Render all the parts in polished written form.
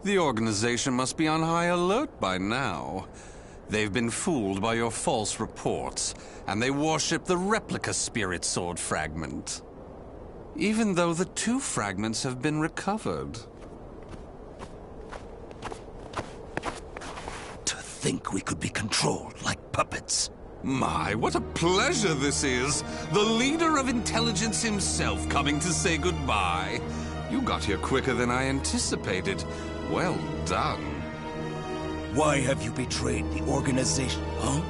The organization must be on high alert by now. They've been fooled by your false reports, and they worship the replica spirit sword fragment. Even though the 2 fragments have been recovered. To think we could be controlled like puppets. My, what a pleasure this is! The leader of intelligence himself coming to say goodbye. You got here quicker than I anticipated. Well done. Why have you betrayed the organization, huh?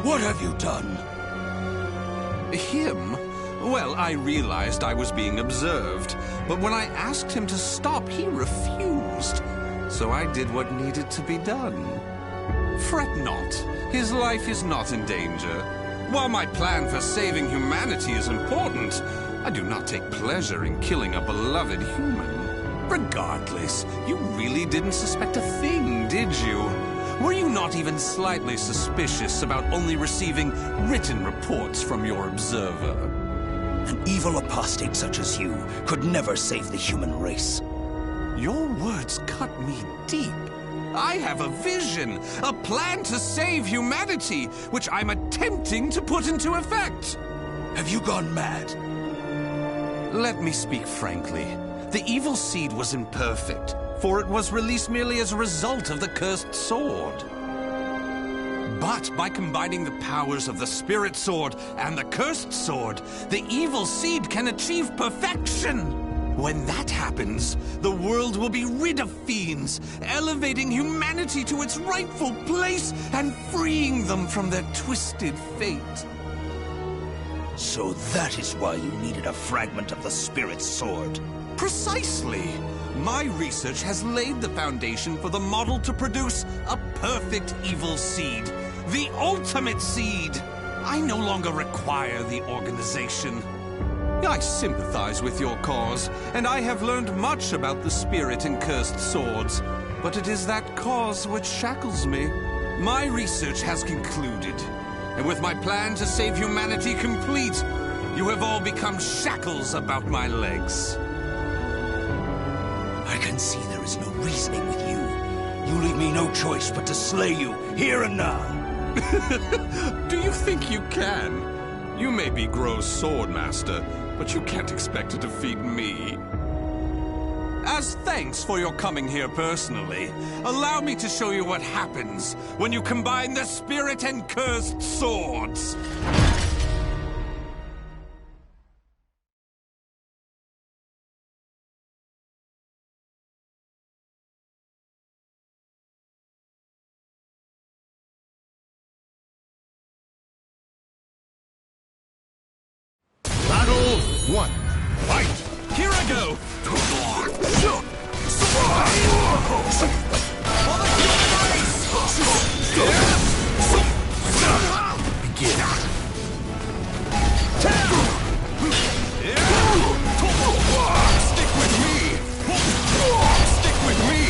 What have you done? Him? Well, I realized I was being observed, but when I asked him to stop, he refused. So I did what needed to be done. Fret not. His life is not in danger. While my plan for saving humanity is important, I do not take pleasure in killing a beloved human. Regardless, you really didn't suspect a thing, did you? Were you not even slightly suspicious about only receiving written reports from your observer? An evil apostate such as you could never save the human race. Your words cut me deep. I have a vision, a plan to save humanity, which I'm attempting to put into effect. Have you gone mad? Let me speak frankly. The evil seed was imperfect, for it was released merely as a result of the cursed sword. But by combining the powers of the spirit sword and the cursed sword, the evil seed can achieve perfection. When that happens, the world will be rid of fiends, elevating humanity to its rightful place and freeing them from their twisted fate. So that is why you needed a fragment of the spirit sword. Precisely. My research has laid the foundation for the model to produce a perfect evil seed. The ultimate seed. I no longer require the organization. I sympathize with your cause, and I have learned much about the spirit and cursed swords. But it is that cause which shackles me. My research has concluded, and with my plan to save humanity complete, you have all become shackles about my legs. I can see there is no reasoning with you. You leave me no choice but to slay you, here and now. Do you think you can? You may be Gro's swordmaster, but you can't expect to defeat me. As thanks for your coming here personally, allow me to show you what happens when you combine the spirit and cursed swords. Battle 1. Fight! Here I go! Begin. Stick with me! Stick with me!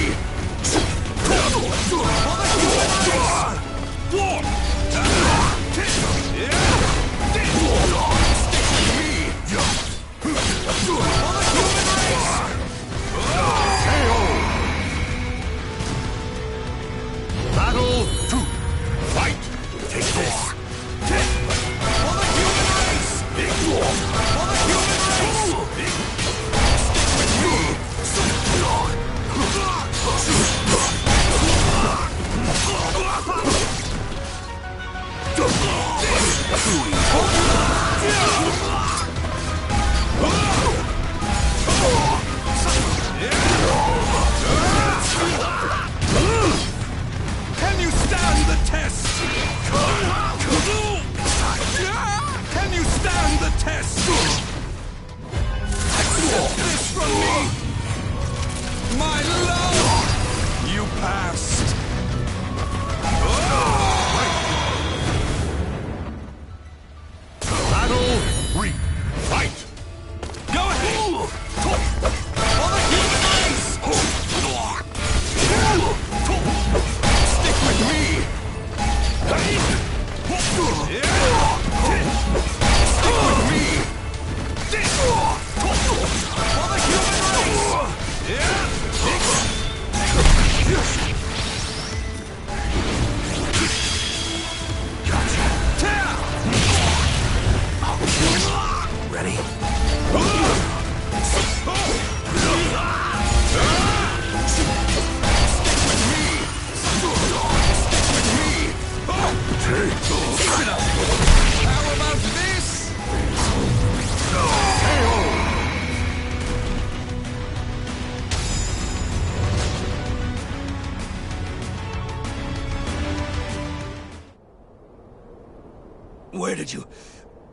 did you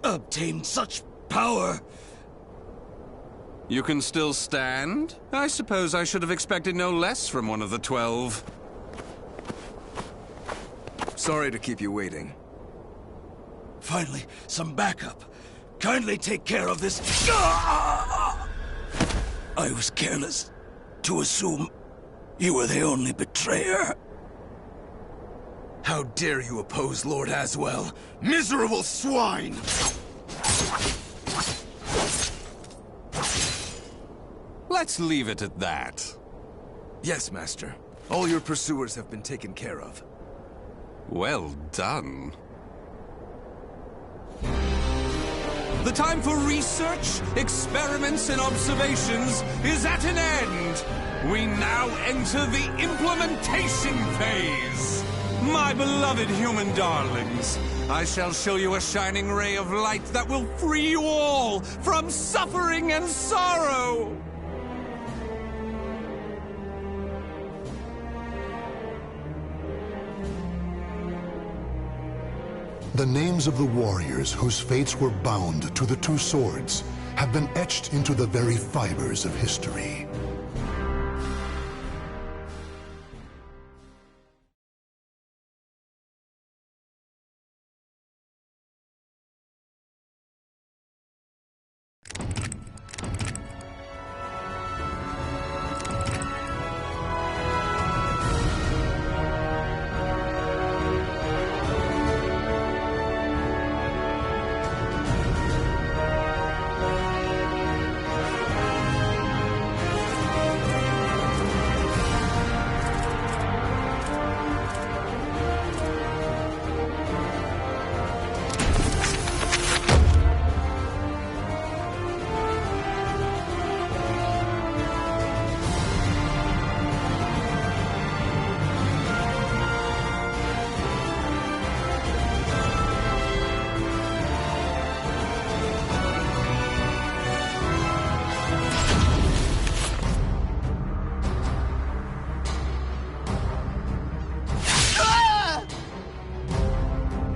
obtain such power? You can still stand? I suppose I should have expected no less from one of the 12. Sorry to keep you waiting. Finally, some backup. Kindly take care of this. I was careless to assume you were the only betrayer. How dare you oppose Lord Aswell? Miserable swine! Let's leave it at that. Yes, Master. All your pursuers have been taken care of. Well done. The time for research, experiments, and observations is at an end. We now enter the implementation phase. My beloved human darlings, I shall show you a shining ray of light that will free you all from suffering and sorrow. The names of the warriors whose fates were bound to the two swords have been etched into the very fibers of history.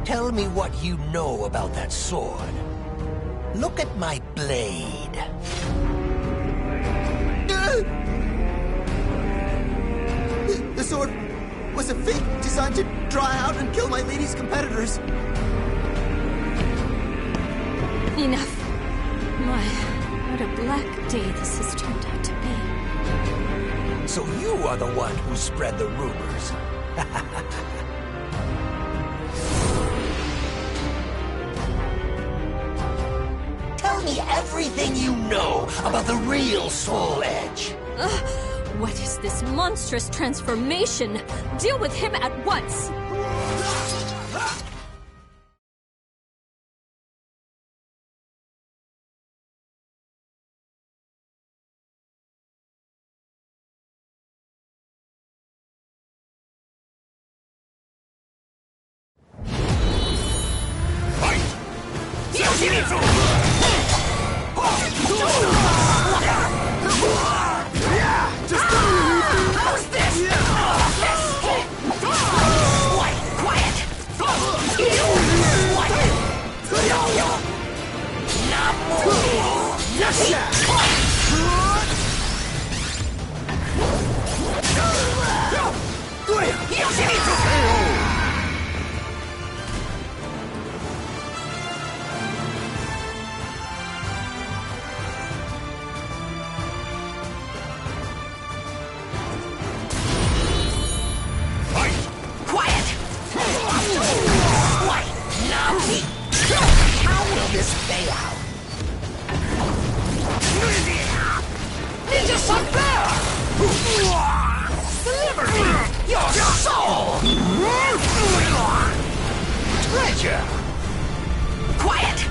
Tell me what you know about that sword. Look at my blade. The sword was a fake designed to draw out and kill my lady's competitors. Enough. My, what a black day this has turned out to be. So you are the one who spread the rumors. Tell me everything you know about the real Soul Edge. What is this monstrous transformation? Deal with him at once! Quiet!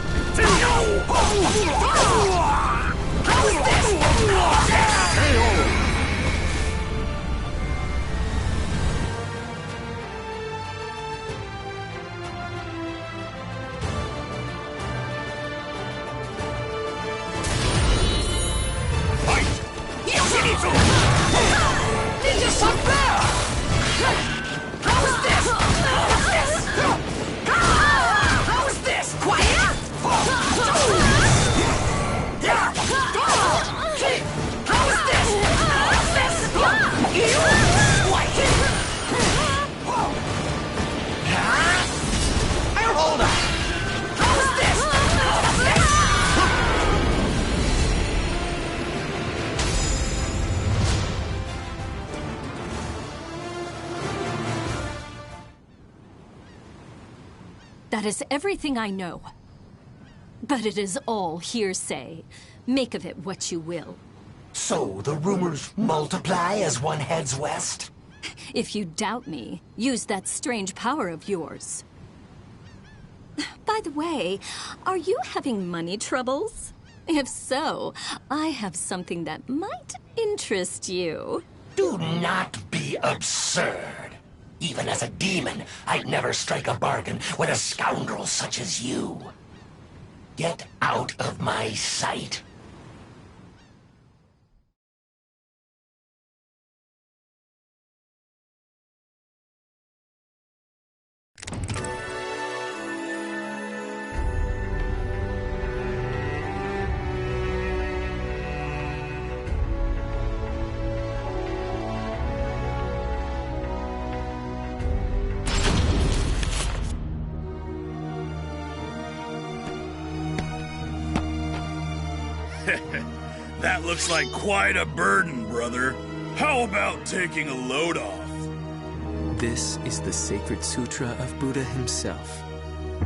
That is everything I know. But it is all hearsay. Make of it what you will. So the rumors multiply as one heads west? If you doubt me, use that strange power of yours. By the way, are you having money troubles? If so, I have something that might interest you. Do not be absurd. Even as a demon, I'd never strike a bargain with a scoundrel such as you. Get out of my sight. That looks like quite a burden, brother. How about taking a load off? This is the sacred sutra of Buddha himself.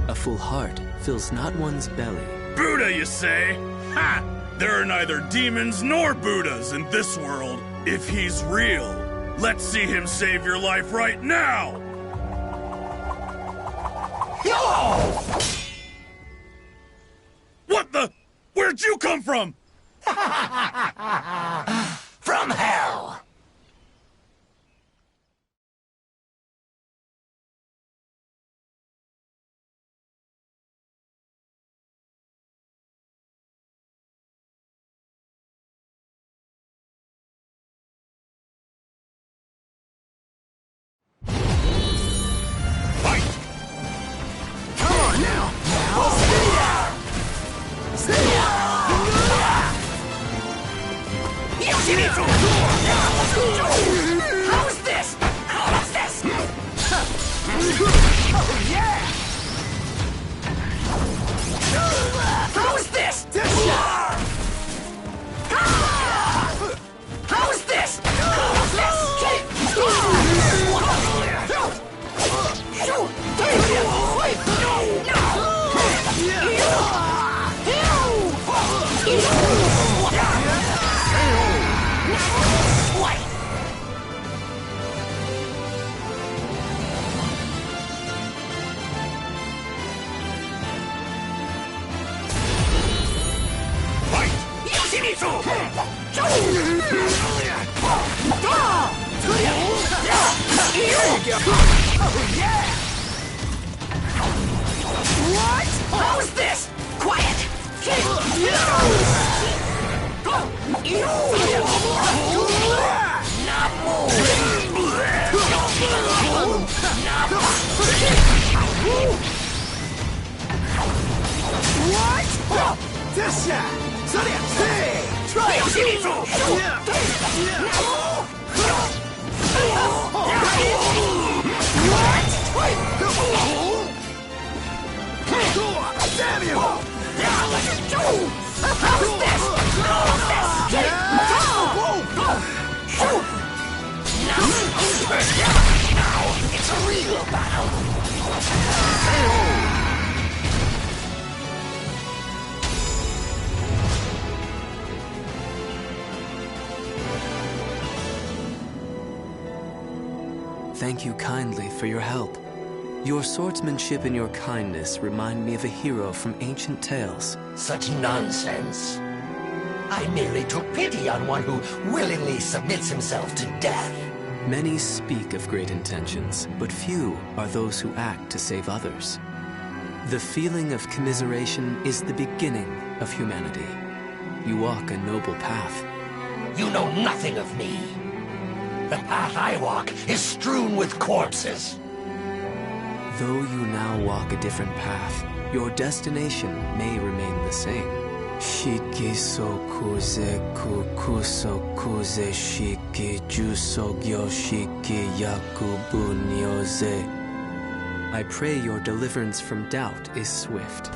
A full heart fills not one's belly. Buddha, you say? Ha! There are neither demons nor Buddhas in this world. If he's real, let's see him save your life right now! No! What the? Where'd you come from? From hell! Fight! Come on now! How is this? How is this? Oh, yeah! How is this? How is this? What? How is this? Quiet! What? This shot! Try it! Damn you! How's this? Now it's a real battle! Thank you kindly for your help. Your swordsmanship and your kindness remind me of a hero from ancient tales. Such nonsense. I merely took pity on one who willingly submits himself to death. Many speak of great intentions, but few are those who act to save others. The feeling of commiseration is the beginning of humanity. You walk a noble path. You know nothing of me. The path I walk is strewn with corpses. Though you now walk a different path, your destination may remain the same. Shiki sokuze kukuso kuze shiki jusogyo shiki yakubu nyoze. I pray your deliverance from doubt is swift.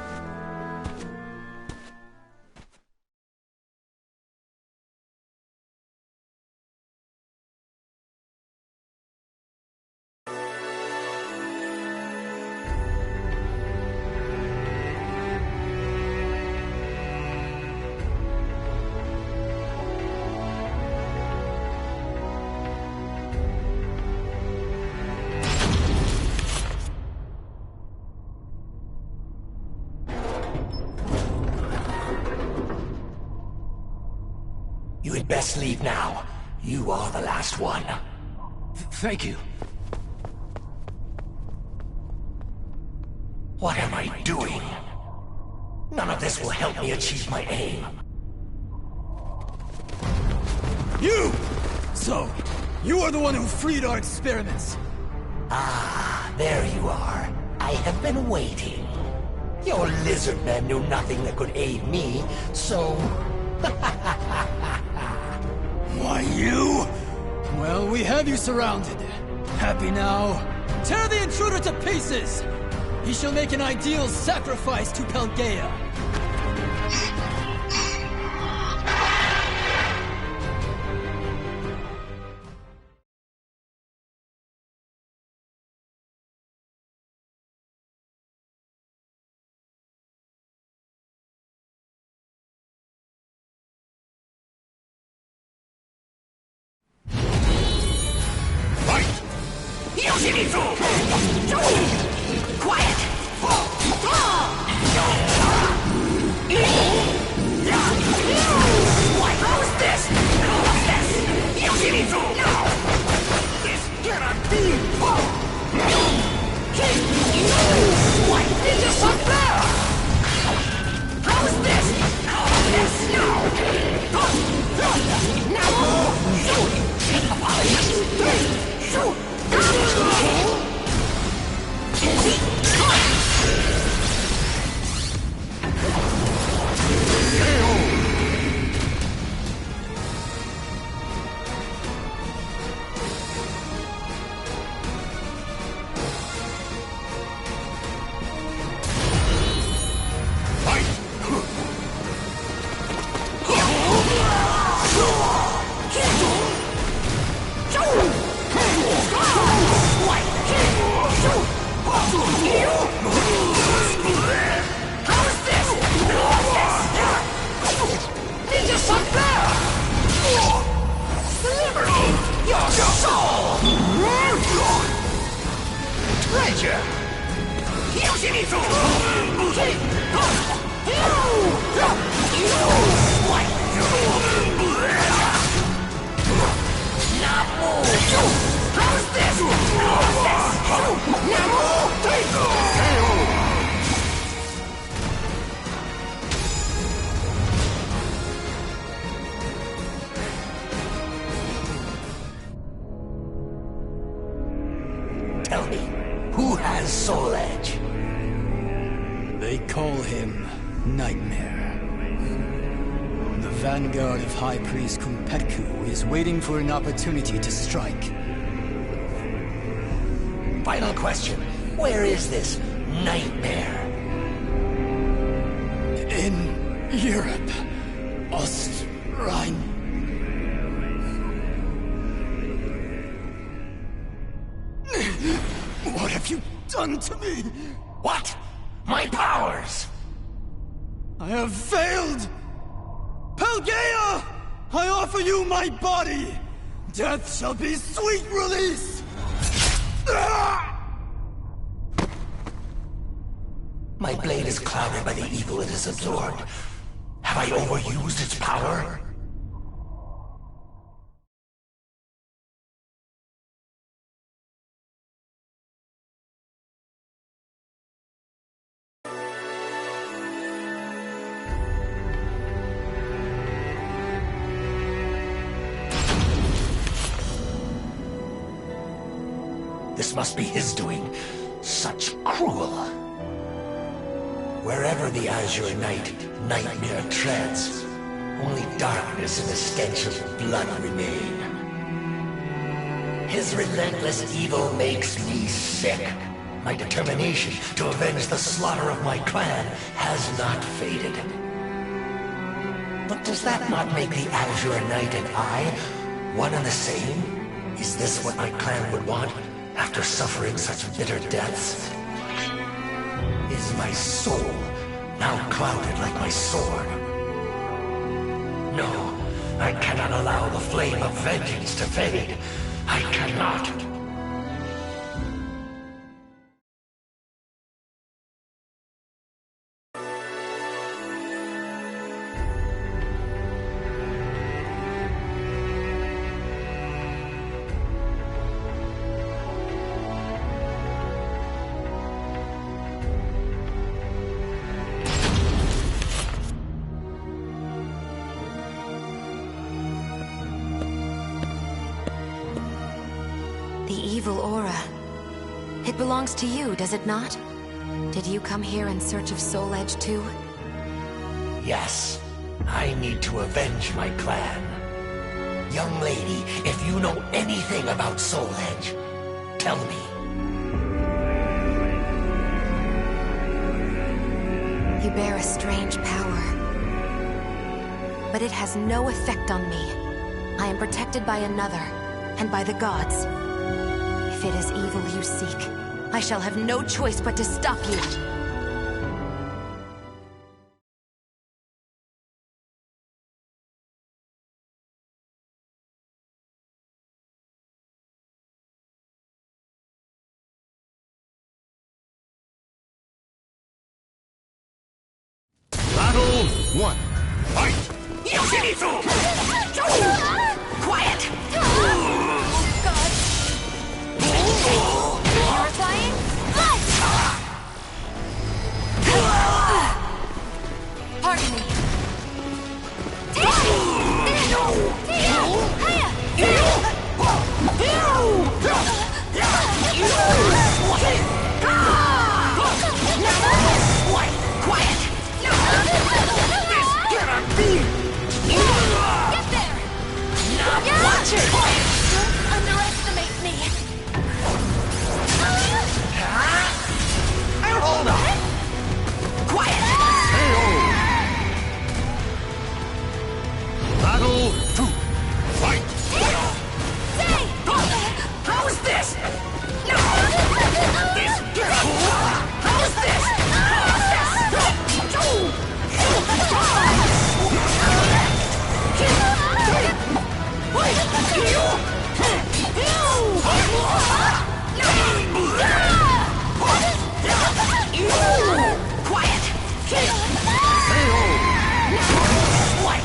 You had best leave now. You are the last one. Thank you. What am I doing? None of this will help me achieve my aim. You! So, you are the one who freed our experiments. Ah, there you are. I have been waiting. Your lizard men knew nothing that could aid me, so... Why, you? Well, we have you surrounded. Happy now? Tear the intruder to pieces! He shall make an ideal sacrifice to Pelgaea. Quiet! What? How's this? How's this? Yoshimitsu! No! This cannot be! What? Ninja Sun there! How's this? How's this? No! Tell me, who has Soul Edge? They call him Nightmare. The vanguard of High Priest Kunpetku is waiting for an opportunity to strike. Final question. Where is this Nightmare? In Europe. Ostrine. What have you done to me? What? My powers! I have failed! Pelgaea! I offer you my body! Death shall be sweet release! My blade is clouded by the evil it has absorbed. Have I overused its power? This must be his doing. Such cruel. Wherever the Azure Nightmare treads, only darkness and the stench of blood remain. His relentless evil makes me sick. My determination to avenge the slaughter of my clan has not faded. But does that not make the Azure Knight and I one and the same? Is this what my clan would want after suffering such bitter deaths? Is my soul now clouded like my sword? No, I cannot allow the flame of vengeance to fade. I cannot. evil aura. It belongs to you, does it not? Did you come here in search of Soul Edge too? Yes. I need to avenge my clan. Young lady, if you know anything about Soul Edge, tell me. You bear a strange power. But it has no effect on me. I am protected by another, and by the gods. If it is evil you seek, I shall have no choice but to stop you. Battle 1. Fight! Yoshimitsu! Quiet! God! Purifying? Pardon me. Quiet! This cannot be! Get there! Now watch it! Don't underestimate me! Hold on! Quiet! Battle 2. Fight! How is this? This how is this? Quiet!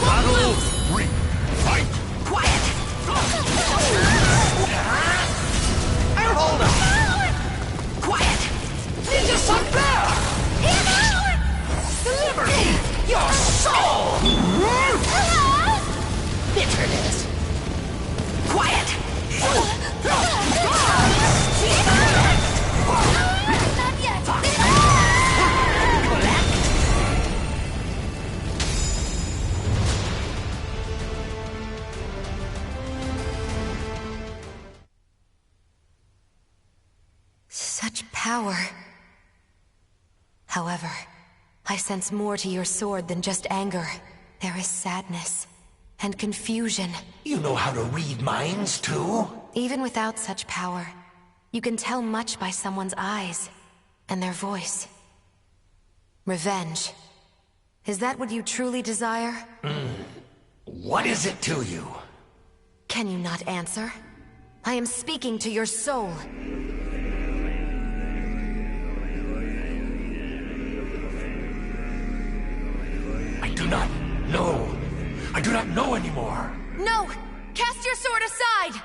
Battle 3. Fight! Quiet! Hold on! Quiet! Ninja Sun Bear! Deliver me your soul! Bitterness! Quiet! Not yet! Such power. However, I sense more to your sword than just anger. There is sadness and confusion. You know how to read minds, too? Even without such power, you can tell much by someone's eyes and their voice. Revenge. Is that what you truly desire? What is it to you? Can you not answer? I am speaking to your soul. I do not know. I do not know anymore. No! Cast your sword aside!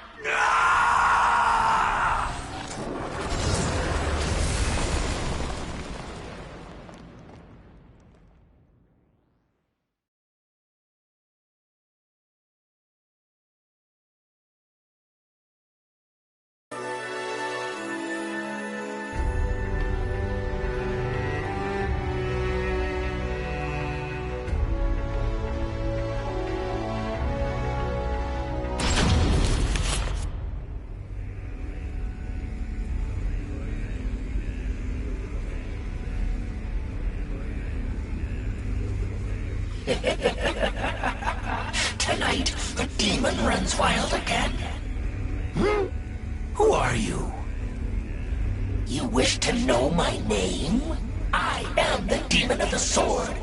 Tonight, the demon runs wild again. Who are you? You wish to know my name? I am the demon of the sword.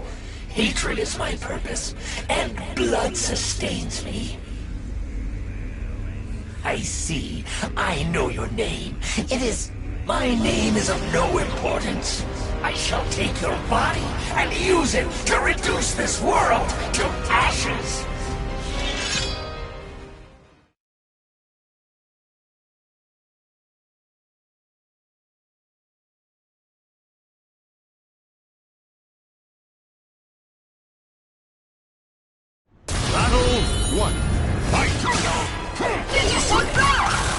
Hatred is my purpose, and blood sustains me. I see. I know your name. My name is of no importance. I shall take your body and use it to reduce this world to ashes. Battle 1. Fight! Ninja Sun Bear!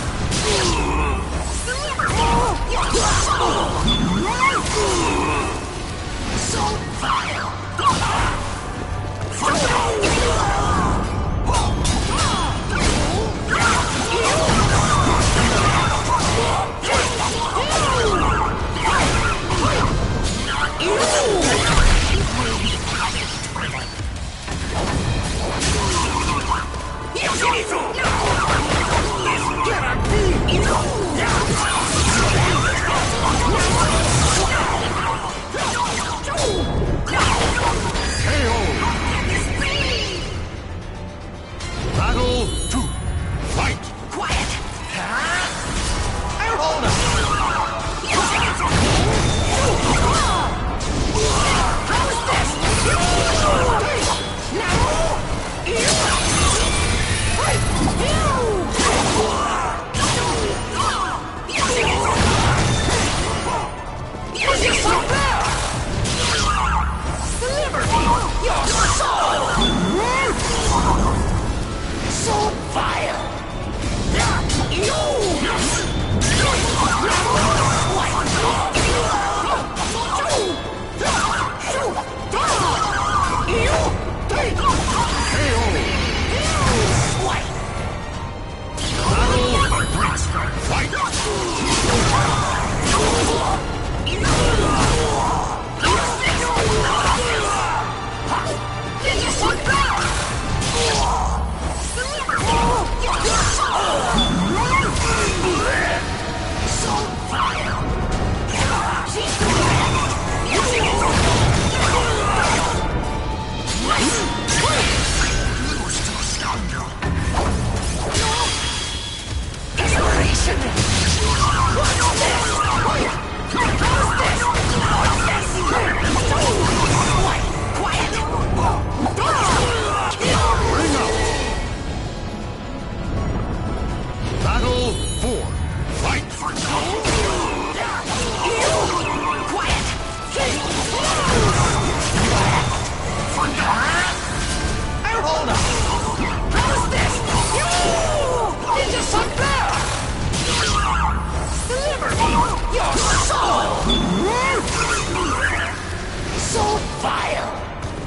vile!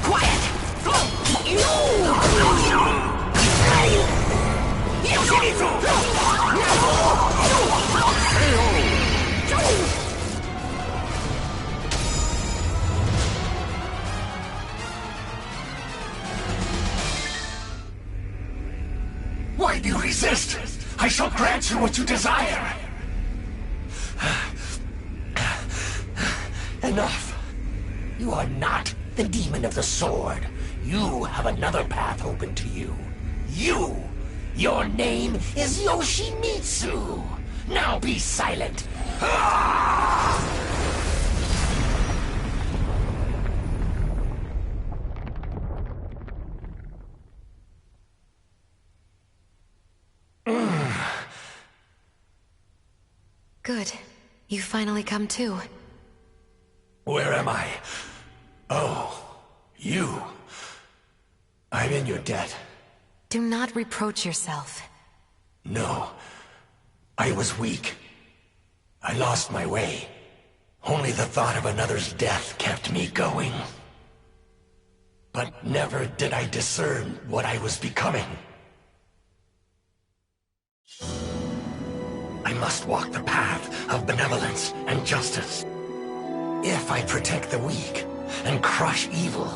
Quiet! Why do you resist? I shall grant you what you desire. Enough. You are not the demon of the sword. You have another path open to you. Your name is Yoshimitsu. Now be silent. Good. You finally come to. Where am I? Oh, you. I'm in your debt. Do not reproach yourself. No. I was weak. I lost my way. Only the thought of another's death kept me going. But never did I discern what I was becoming. I must walk the path of benevolence and justice. If I protect the weak and crush evil,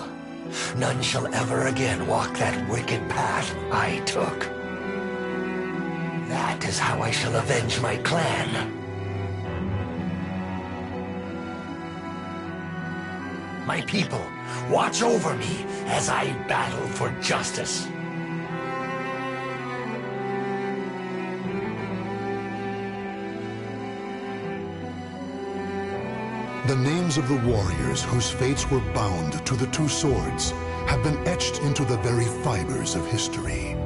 none shall ever again walk that wicked path I took. That is how I shall avenge my clan. My people, watch over me as I battle for justice. The names of the warriors whose fates were bound to the two swords have been etched into the very fibers of history.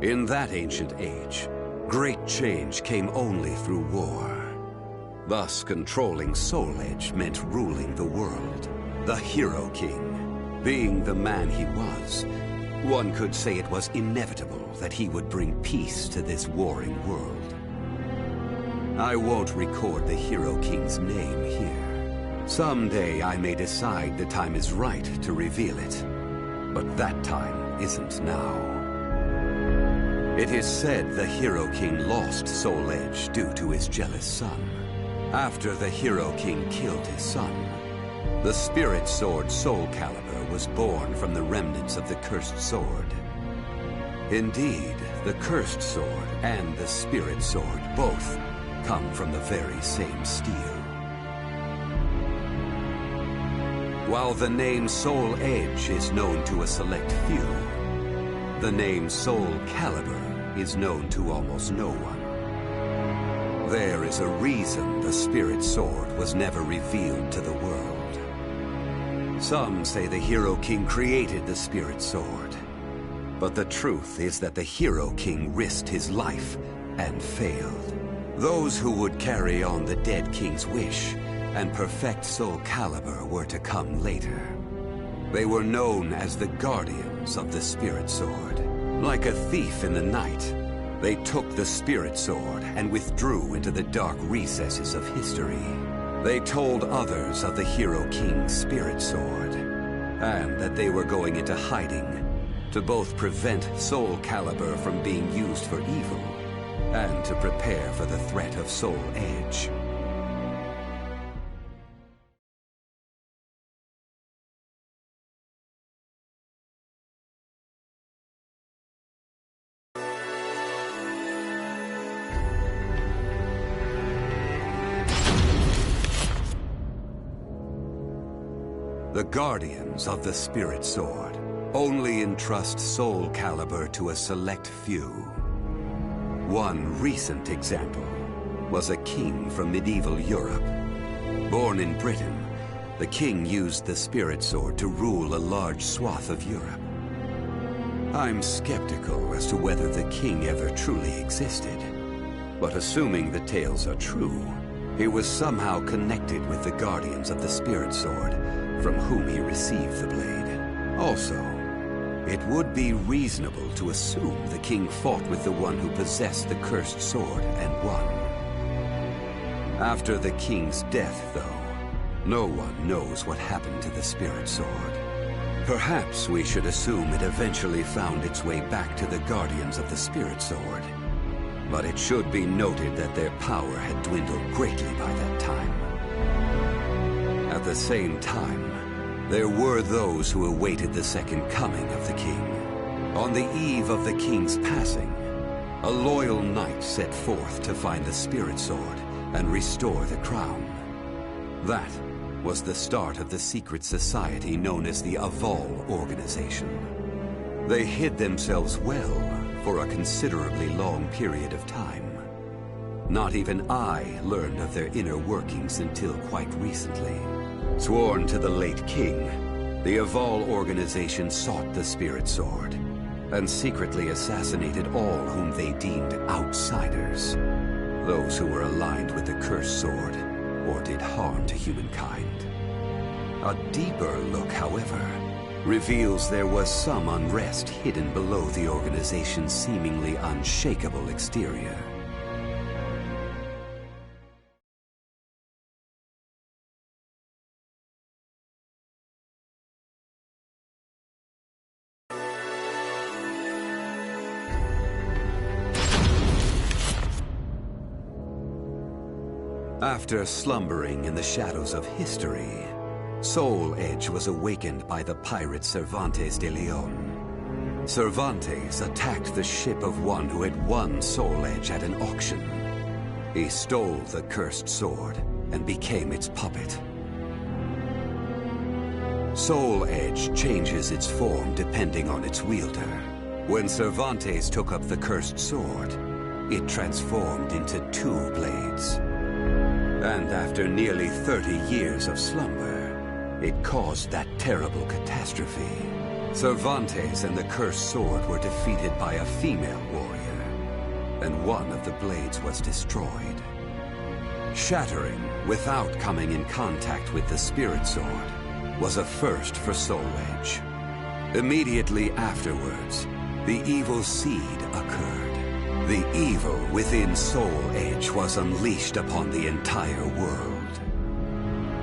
In that ancient age, great change came only through war. Thus, controlling Soul Edge meant ruling the world. The Hero King. Being the man he was, one could say it was inevitable that he would bring peace to this warring world. I won't record the Hero King's name here. Someday I may decide the time is right to reveal it. But that time isn't now. It is said the Hero King lost Soul Edge due to his jealous son. After the Hero King killed his son, the spirit sword SoulCalibur was born from the remnants of the cursed sword. Indeed, the cursed sword and the spirit sword both come from the very same steel. While the name Soul Edge is known to a select few, the name SoulCalibur is known to almost no one. There is a reason the spirit sword was never revealed to the world. Some say the Hero King created the spirit sword, but the truth is that the Hero King risked his life and failed. Those who would carry on the dead king's wish and perfect SoulCalibur were to come later. They were known as the Guardians of the Spirit Sword. Like a thief in the night, they took the Spirit Sword and withdrew into the dark recesses of history. They told others of the Hero King's Spirit Sword, and that they were going into hiding to both prevent SoulCalibur from being used for evil, and to prepare for the threat of Soul Edge. The Guardians of the Spirit Sword. only entrust SoulCalibur to a select few. One recent example was a king from medieval Europe. Born in Britain, the king used the spirit sword to rule a large swath of Europe. I'm skeptical as to whether the king ever truly existed, but assuming the tales are true, he was somehow connected with the guardians of the spirit sword, from whom he received the blade. Also, it would be reasonable to assume the king fought with the one who possessed the cursed sword and won. After the king's death, though, no one knows what happened to the spirit sword. Perhaps we should assume it eventually found its way back to the guardians of the spirit sword. But it should be noted that their power had dwindled greatly by that time. At the same time, there were those who awaited the second coming of the king. On the eve of the king's passing, a loyal knight set forth to find the spirit sword and restore the crown. That was the start of the secret society known as the Aval organization. They hid themselves well for a considerably long period of time. Not even I learned of their inner workings until quite recently. Sworn to the late king, the Aval organization sought the spirit sword and secretly assassinated all whom they deemed outsiders, those who were aligned with the cursed sword or did harm to humankind. A deeper look, however, reveals there was some unrest hidden below the organization's seemingly unshakable exterior. After slumbering in the shadows of history, Soul Edge was awakened by the pirate Cervantes de Leon. Cervantes attacked the ship of one who had won Soul Edge at an auction. He stole the cursed sword and became its puppet. Soul Edge changes its form depending on its wielder. When Cervantes took up the cursed sword, it transformed into 2 blades. And after nearly 30 years of slumber, it caused that terrible catastrophe. Cervantes and the cursed sword were defeated by a female warrior, and one of the blades was destroyed. Shattering without coming in contact with the spirit sword was a first for Soul Edge. Immediately afterwards, the evil seed occurred. The evil within Soul Edge was unleashed upon the entire world.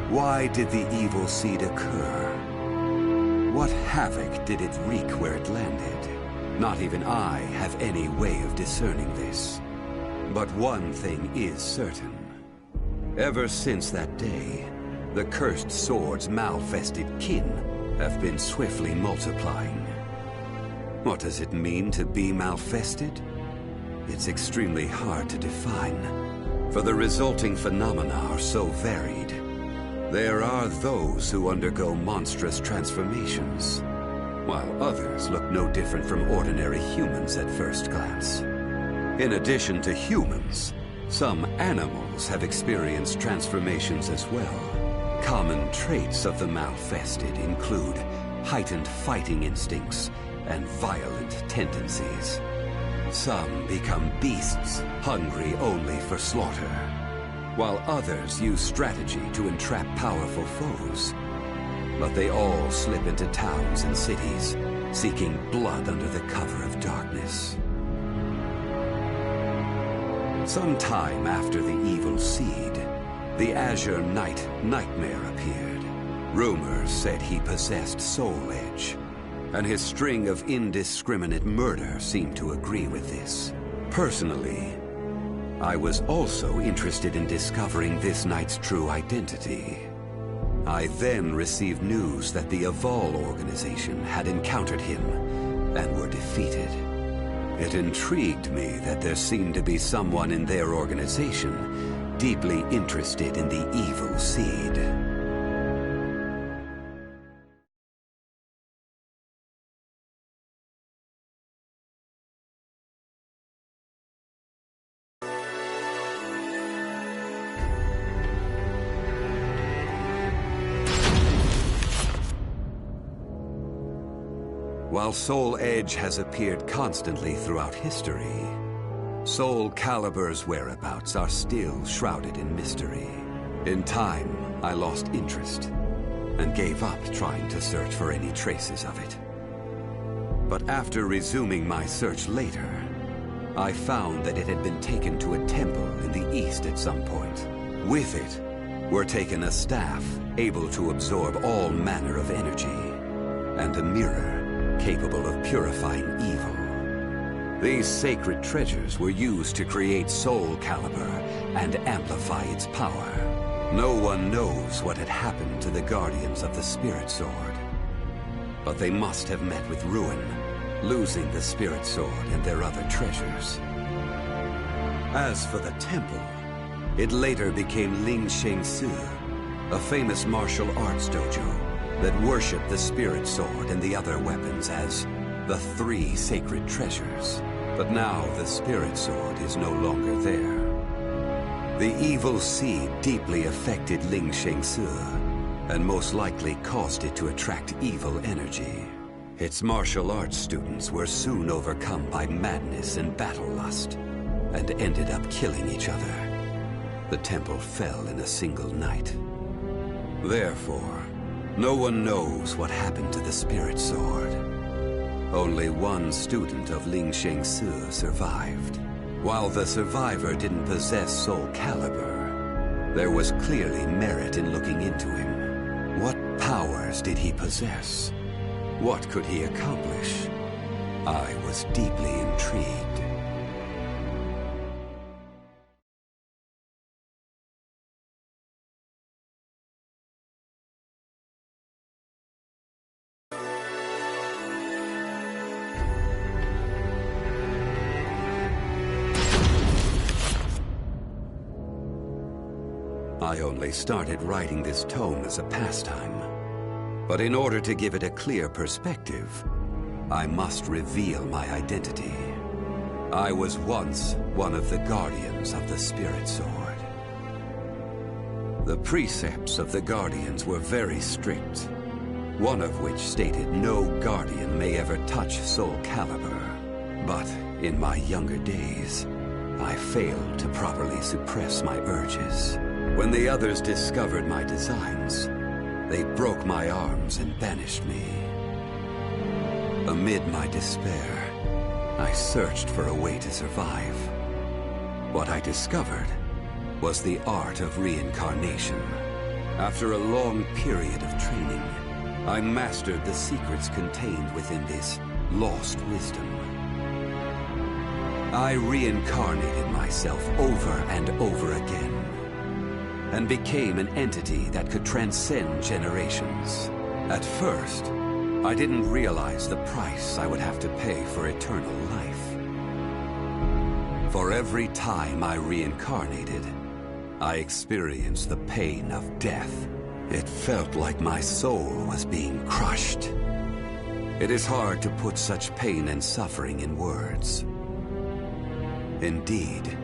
Why did the evil seed occur? What havoc did it wreak where it landed? Not even I have any way of discerning this. But one thing is certain. Ever since that day, the cursed sword's malfested kin have been swiftly multiplying. What does it mean to be malfested? It's extremely hard to define, for the resulting phenomena are so varied. There are those who undergo monstrous transformations, while others look no different from ordinary humans at first glance. In addition to humans, some animals have experienced transformations as well. Common traits of the malfested include heightened fighting instincts and violent tendencies. Some become beasts, hungry only for slaughter, while others use strategy to entrap powerful foes. But they all slip into towns and cities, seeking blood under the cover of darkness. Sometime after the evil seed, the Azure Knight Nightmare appeared. Rumors said he possessed Soul Edge, and his string of indiscriminate murder seemed to agree with this. Personally, I was also interested in discovering this knight's true identity. I then received news that the Aval organization had encountered him and were defeated. It intrigued me that there seemed to be someone in their organization deeply interested in the evil seed. While Soul Edge has appeared constantly throughout history, SoulCalibur's whereabouts are still shrouded in mystery. In time, I lost interest and gave up trying to search for any traces of it. But after resuming my search later, I found that it had been taken to a temple in the east at some point. With it were taken a staff able to absorb all manner of energy, and a mirror capable of purifying evil. These sacred treasures were used to create SoulCalibur and amplify its power. No one knows what had happened to the Guardians of the Spirit Sword, but they must have met with ruin, losing the Spirit Sword and their other treasures. As for the temple, it later became Ling Sheng Su, a famous martial arts dojo that worshipped the Spirit Sword and the other weapons as the 3 sacred treasures. But now the Spirit Sword is no longer there. The evil seed deeply affected Ling Sheng Su, and most likely caused it to attract evil energy. Its martial arts students were soon overcome by madness and battle lust, and ended up killing each other. The temple fell in a single night. Therefore, no one knows what happened to the Spirit Sword. Only one student of Ling Sheng Su survived. While the survivor didn't possess SoulCalibur, there was clearly merit in looking into him. What powers did he possess? What could he accomplish? I was deeply intrigued. I only started writing this tome as a pastime. But in order to give it a clear perspective, I must reveal my identity. I was once one of the Guardians of the Spirit Sword. The precepts of the Guardians were very strict, one of which stated no Guardian may ever touch SoulCalibur. But in my younger days, I failed to properly suppress my urges. When the others discovered my designs, they broke my arms and banished me. Amid my despair, I searched for a way to survive. What I discovered was the art of reincarnation. After a long period of training, I mastered the secrets contained within this lost wisdom. I reincarnated myself over and over again, and became an entity that could transcend generations. At first, I didn't realize the price I would have to pay for eternal life. For every time I reincarnated, I experienced the pain of death. It felt like my soul was being crushed. It is hard to put such pain and suffering in words. Indeed,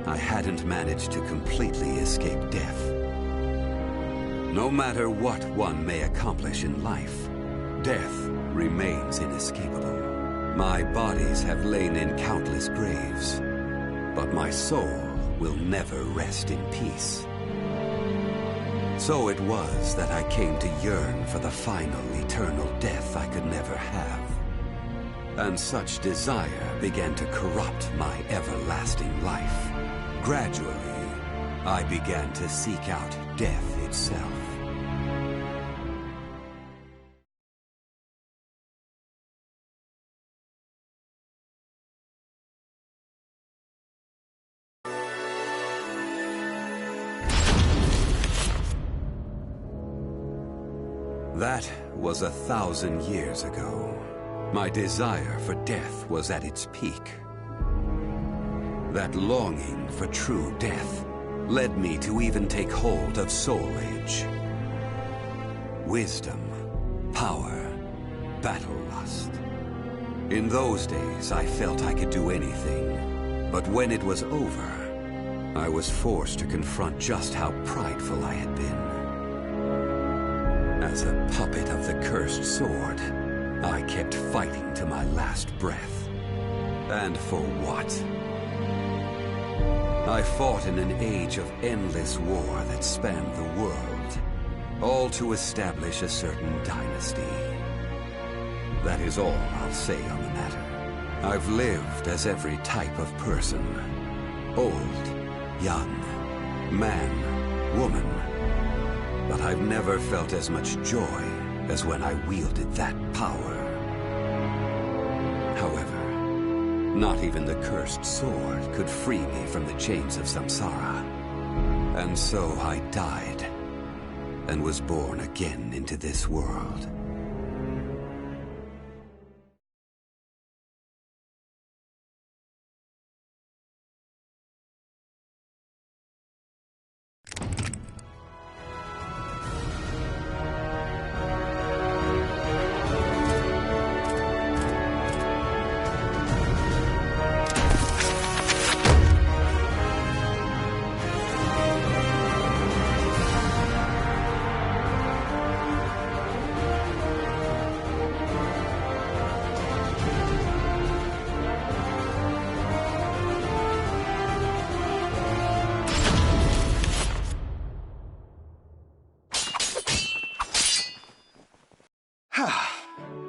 I hadn't managed to completely escape death. No matter what one may accomplish in life, death remains inescapable. My bodies have lain in countless graves, but my soul will never rest in peace. So it was that I came to yearn for the final eternal death I could never have. And such desire began to corrupt my everlasting life. Gradually, I began to seek out death itself. That was 1,000 years ago. My desire for death was at its peak. That longing for true death led me to even take hold of Soul Edge. Wisdom, power, battle lust. In those days, I felt I could do anything. But when it was over, I was forced to confront just how prideful I had been. As a puppet of the cursed sword, I kept fighting to my last breath. And for what? I fought in an age of endless war that spanned the world, all to establish a certain dynasty. That is all I'll say on the matter. I've lived as every type of person. Old, young, man, woman. But I've never felt as much joy as when I wielded that power. However, not even the cursed sword could free me from the chains of samsara. And so I died, and was born again into this world.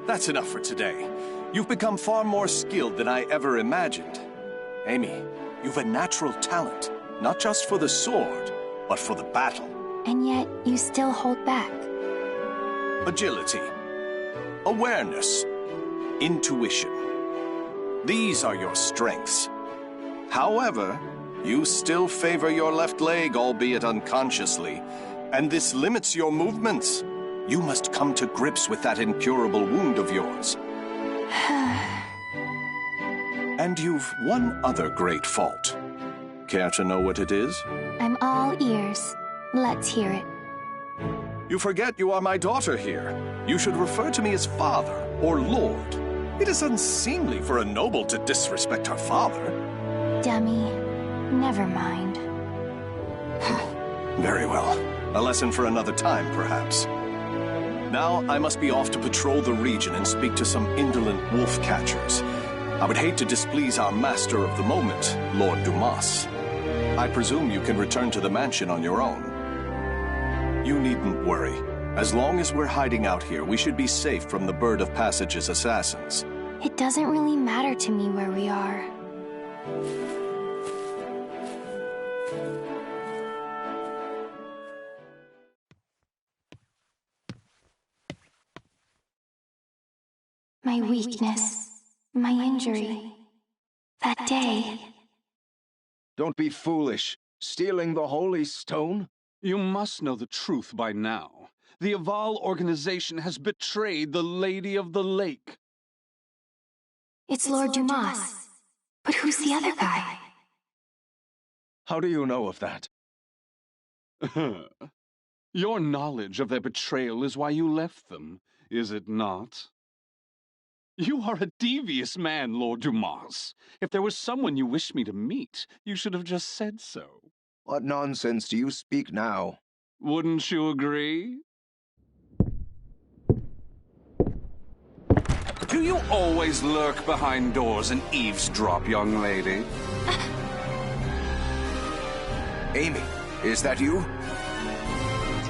That's enough for today. You've become far more skilled than I ever imagined. Amy, you've a natural talent, not just for the sword, but for the battle. And yet, you still hold back. Agility, awareness, intuition. These are your strengths. However, you still favor your left leg, albeit unconsciously, and this limits your movements. You must come to grips with that incurable wound of yours. And you've one other great fault. Care to know what it is? I'm all ears. Let's hear it. You forget you are my daughter here. You should refer to me as father or lord. It is unseemly for a noble to disrespect her father. Dummy. Never mind. Very well. A lesson for another time, perhaps. Now, I must be off to patrol the region and speak to some indolent wolf catchers. I would hate to displease our master of the moment, Lord Dumas. I presume you can return to the mansion on your own. You needn't worry. As long as we're hiding out here, we should be safe from the Bird of Passage's assassins. It doesn't really matter to me where we are. My weakness, my injury, that day. Don't be foolish. Stealing the Holy Stone? You must know the truth by now. The Aval organization has betrayed the Lady of the Lake. It's Lord Dumas. But who's the other guy? How do you know of that? Your knowledge of their betrayal is why you left them, is it not? You are a devious man, Lord Dumas. If there was someone you wished me to meet, you should have just said so. What nonsense do you speak now? Wouldn't you agree? Do you always lurk behind doors and eavesdrop, young lady? Amy, is that you?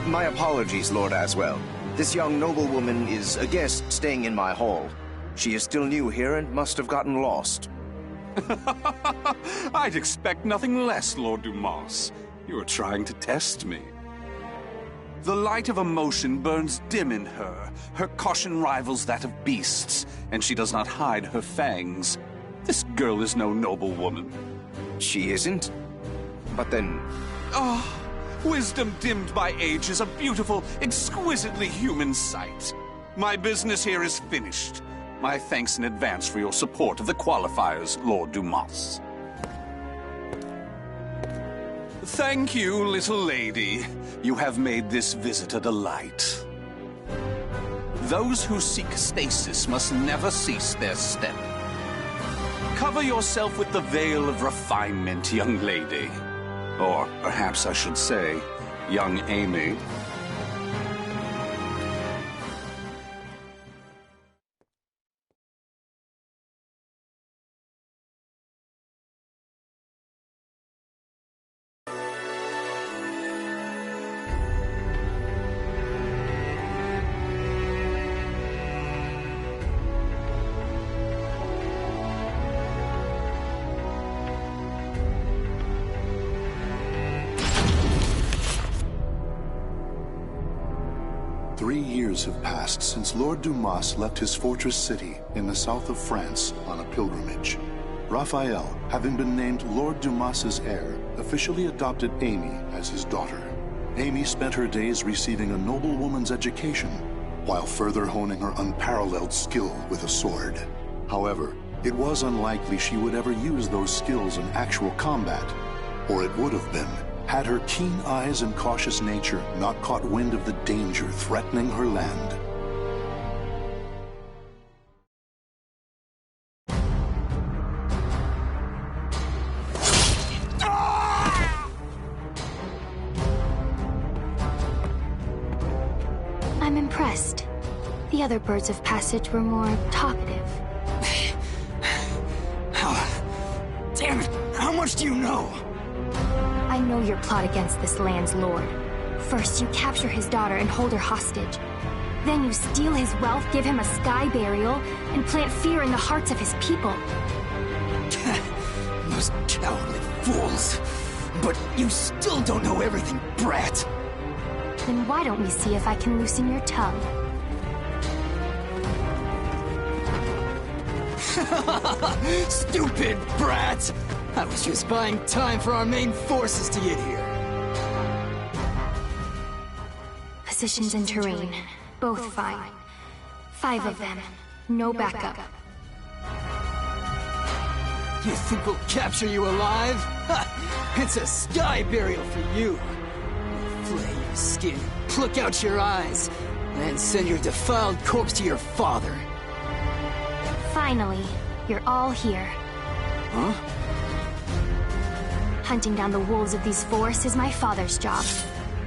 My apologies, Lord Aswell. This young noblewoman is a guest staying in my hall. She is still new here and must have gotten lost. I'd expect nothing less, Lord Dumas. You are trying to test me. The light of emotion burns dim in her. Her caution rivals that of beasts, and she does not hide her fangs. This girl is no noble woman. She isn't? But then... Wisdom dimmed by age is a beautiful, exquisitely human sight. My business here is finished. My thanks in advance for your support of the qualifiers, Lord Dumas. Thank you, little lady. You have made this visit a delight. Those who seek stasis must never cease their step. Cover yourself with the veil of refinement, young lady. Or perhaps I should say, young Amy. 3 years have passed since Lord Dumas left his fortress city in the south of France on a pilgrimage. Raphael, having been named Lord Dumas's heir, officially adopted Amy as his daughter. Amy spent her days receiving a noblewoman's education, while further honing her unparalleled skill with a sword. However, it was unlikely she would ever use those skills in actual combat, or it would have been, had her keen eyes and cautious nature not caught wind of the danger threatening her land. I'm impressed. The other birds of passage were more talkative. Damn it! How much do you know? I know your plot against this land's lord. First, you capture his daughter and hold her hostage. Then you steal his wealth, give him a sky burial, and plant fear in the hearts of his people. Those cowardly fools. But you still don't know everything, brat. Then why don't we see if I can loosen your tongue? Stupid brat! I was just buying time for our main forces to get here. Positions and terrain, both fine. 5 of them, no backup. You think we'll capture you alive? Ha! It's a sky burial for you. We'll flay your skin, pluck out your eyes, and send your defiled corpse to your father. Finally, you're all here. Huh? Hunting down the wolves of these forests is my father's job,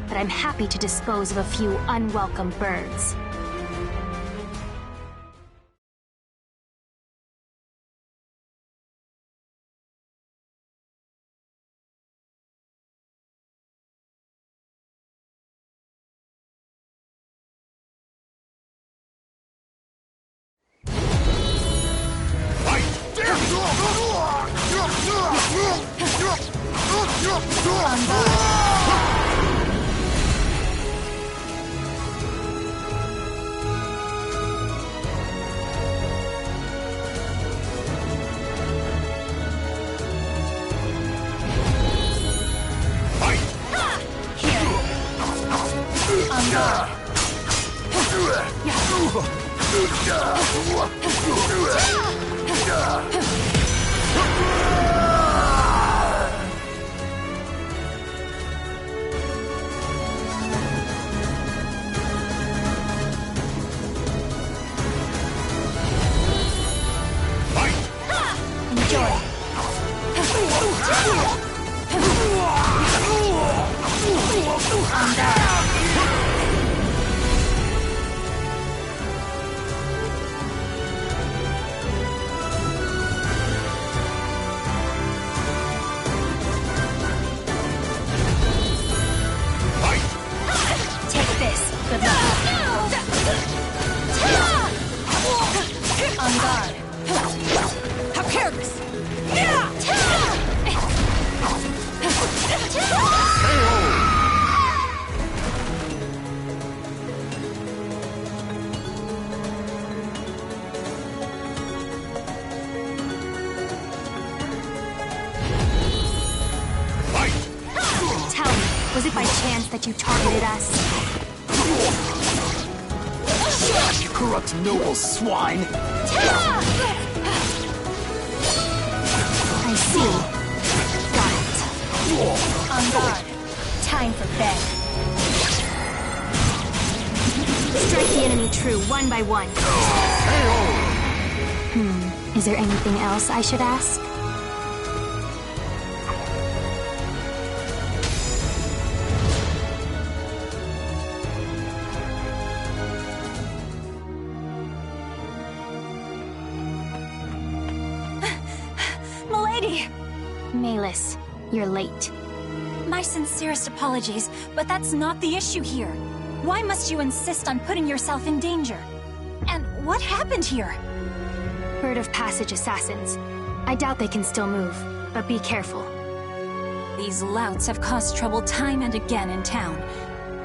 but I'm happy to dispose of a few unwelcome birds. Was it by chance that you targeted us? You corrupt noble swine! I see. Got it. On guard. Time for bed. Strike the enemy true, one by one. Is there anything else I should ask? Malus, you're late. My sincerest apologies, but that's not the issue here. Why must you insist on putting yourself in danger? And what happened here? Bird of Passage assassins. I doubt they can still move, but be careful. These louts have caused trouble time and again in town.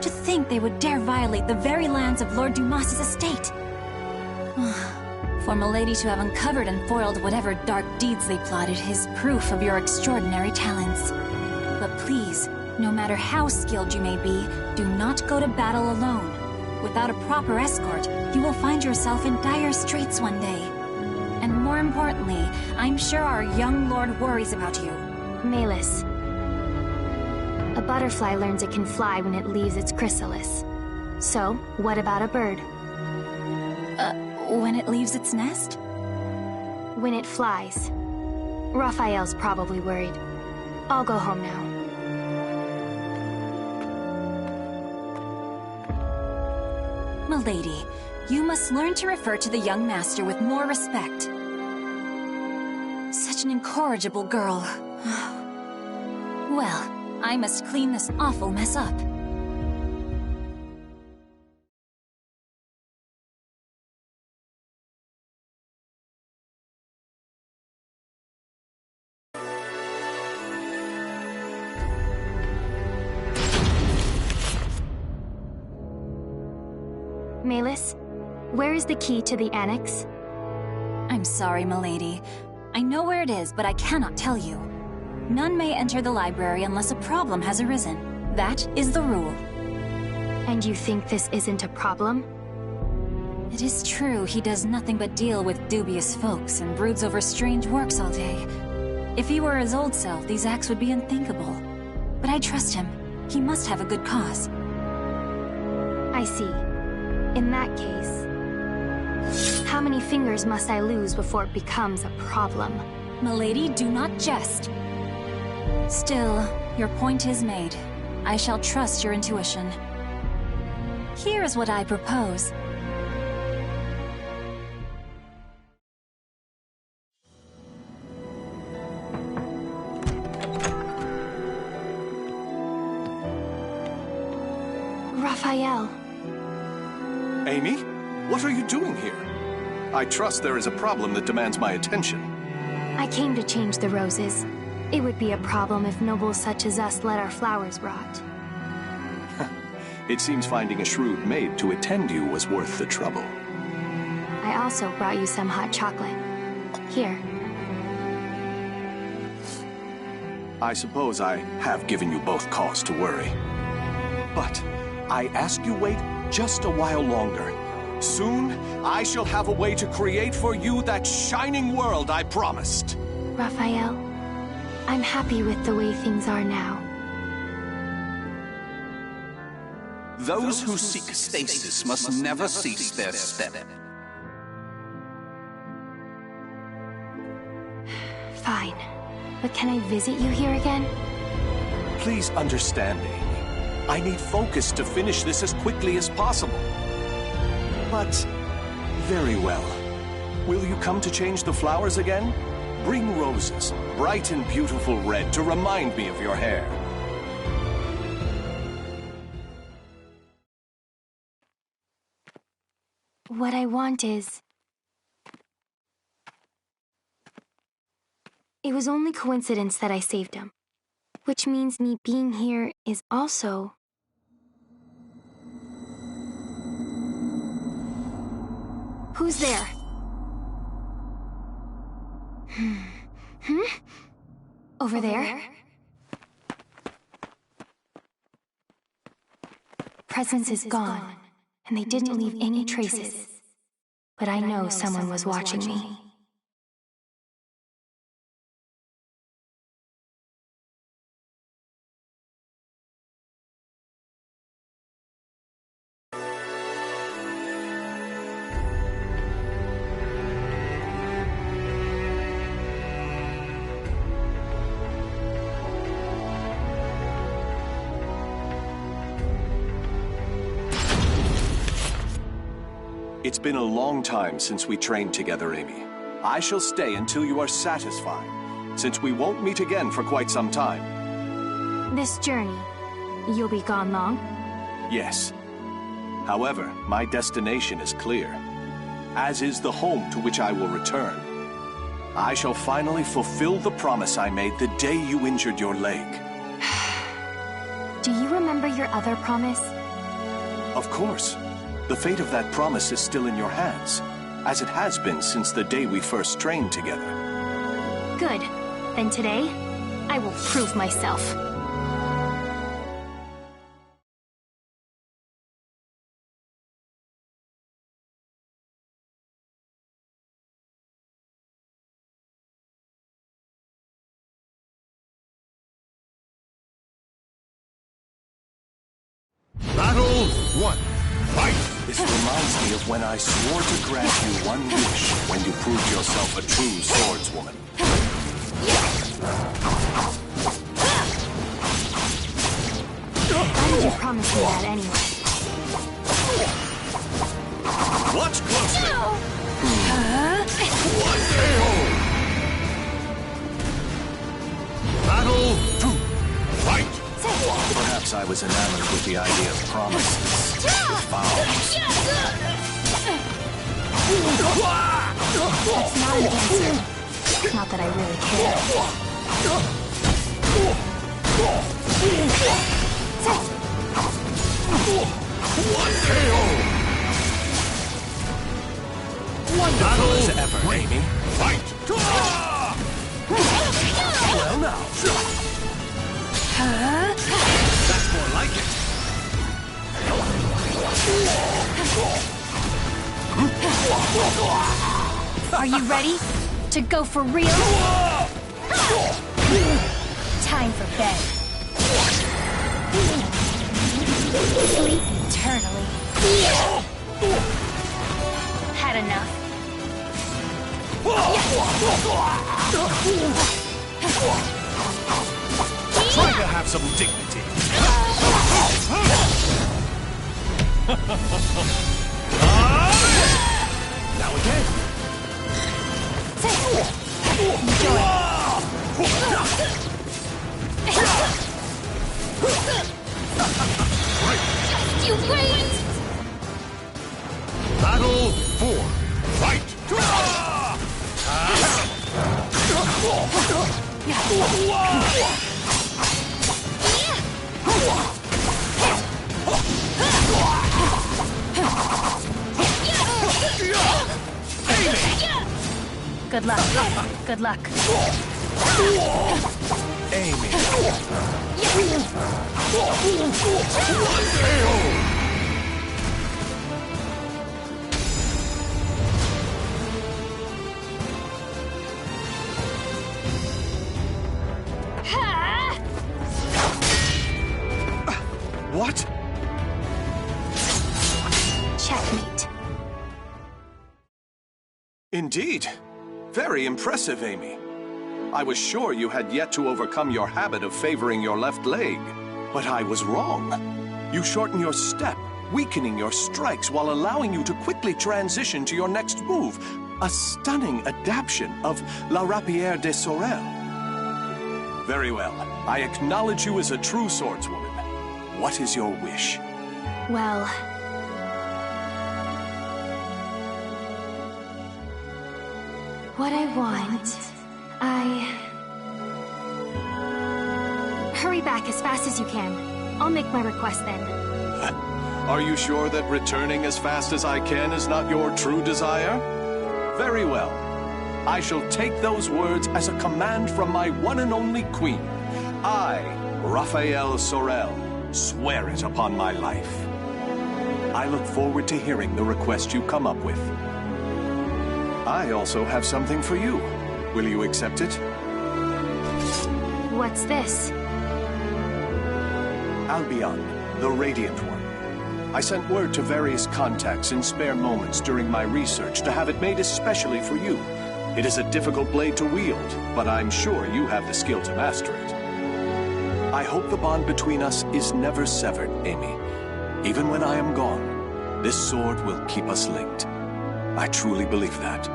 To think they would dare violate the very lands of Lord Dumas's estate. For Milady to have uncovered and foiled whatever dark deeds they plotted is proof of your extraordinary talents. But please, no matter how skilled you may be, do not go to battle alone. Without a proper escort, you will find yourself in dire straits one day. And more importantly, I'm sure our young lord worries about you. Malus. A butterfly learns it can fly when it leaves its chrysalis. So, what about a bird? When it leaves its nest? When it flies. Raphael's probably worried. I'll go home now. Milady, you must learn to refer to the young master with more respect. Such an incorrigible girl. Well, I must clean this awful mess up. Malus, where is the key to the annex? I'm sorry, milady. I know where it is, but I cannot tell you. None may enter the library unless a problem has arisen. That is the rule. And you think this isn't a problem? It is true he does nothing but deal with dubious folks and broods over strange works all day. If he were his old self, these acts would be unthinkable. But I trust him. He must have a good cause. I see. In that case, how many fingers must I lose before it becomes a problem? Milady, do not jest. Still, your point is made. I shall trust your intuition. Here is what I propose. Raphael. Amy? What are you doing here? I trust there is a problem that demands my attention. I came to change the roses. It would be a problem if nobles such as us let our flowers rot. It seems finding a shrewd maid to attend you was worth the trouble. I also brought you some hot chocolate. Here. I suppose I have given you both cause to worry. But I ask you wait just a while longer. Soon, I shall have a way to create for you that shining world I promised. Raphael, I'm happy with the way things are now. Those who seek stasis must never cease their step. Fine. But can I visit you here again? Please understand, Amy. I need focus to finish this as quickly as possible. But, very well. Will you come to change the flowers again? Bring roses, bright and beautiful red, to remind me of your hair. What I want is... It was only coincidence that I saved him. Which means me being here is also... Who's there? Over there? Presence is gone, and they didn't leave any traces. But I know someone was watching me. It's been a long time since we trained together, Amy. I shall stay until you are satisfied, since we won't meet again for quite some time. This journey, you'll be gone long? Yes. However, my destination is clear, as is the home to which I will return. I shall finally fulfill the promise I made the day you injured your leg. Do you remember your other promise? Of course. The fate of that promise is still in your hands, as it has been since the day we first trained together. Good. Then today, I will prove myself. Battle 1. Fight! This reminds me of when I swore to grant you one wish when you proved yourself a true swordswoman. Why did you promise me that anyway? Watch closely! What Battle 2. Fight! Perhaps I was enamored with the idea of promises, with vows. That's not an answer. Not that I really care. Wonderful as ever, Amy. Fight! Well now. That's more like it. Are you ready to go for real? Time for bed. Sleep eternally. Had enough. Try to have some dignity. Now again. Enjoy. You wait! Battle 4. Fight! Good luck. Good luck. Amy. What? Checkmate. Indeed. Very impressive, Amy. I was sure you had yet to overcome your habit of favoring your left leg. But I was wrong. You shorten your step, weakening your strikes while allowing you to quickly transition to your next move. A stunning adaptation of La Rapière de Sorel. Very well. I acknowledge you as a true swordswoman. What is your wish? Well... what I want... Hurry back as fast as you can. I'll make my request then. Are you sure that returning as fast as I can is not your true desire? Very well. I shall take those words as a command from my one and only queen. I, Raphael Sorel, swear it upon my life. I look forward to hearing the request you come up with. I also have something for you. Will you accept it? What's this? Albion, the Radiant One. I sent word to various contacts in spare moments during my research to have it made especially for you. It is a difficult blade to wield, but I'm sure you have the skill to master it. I hope the bond between us is never severed, Amy. Even when I am gone, this sword will keep us linked. I truly believe that.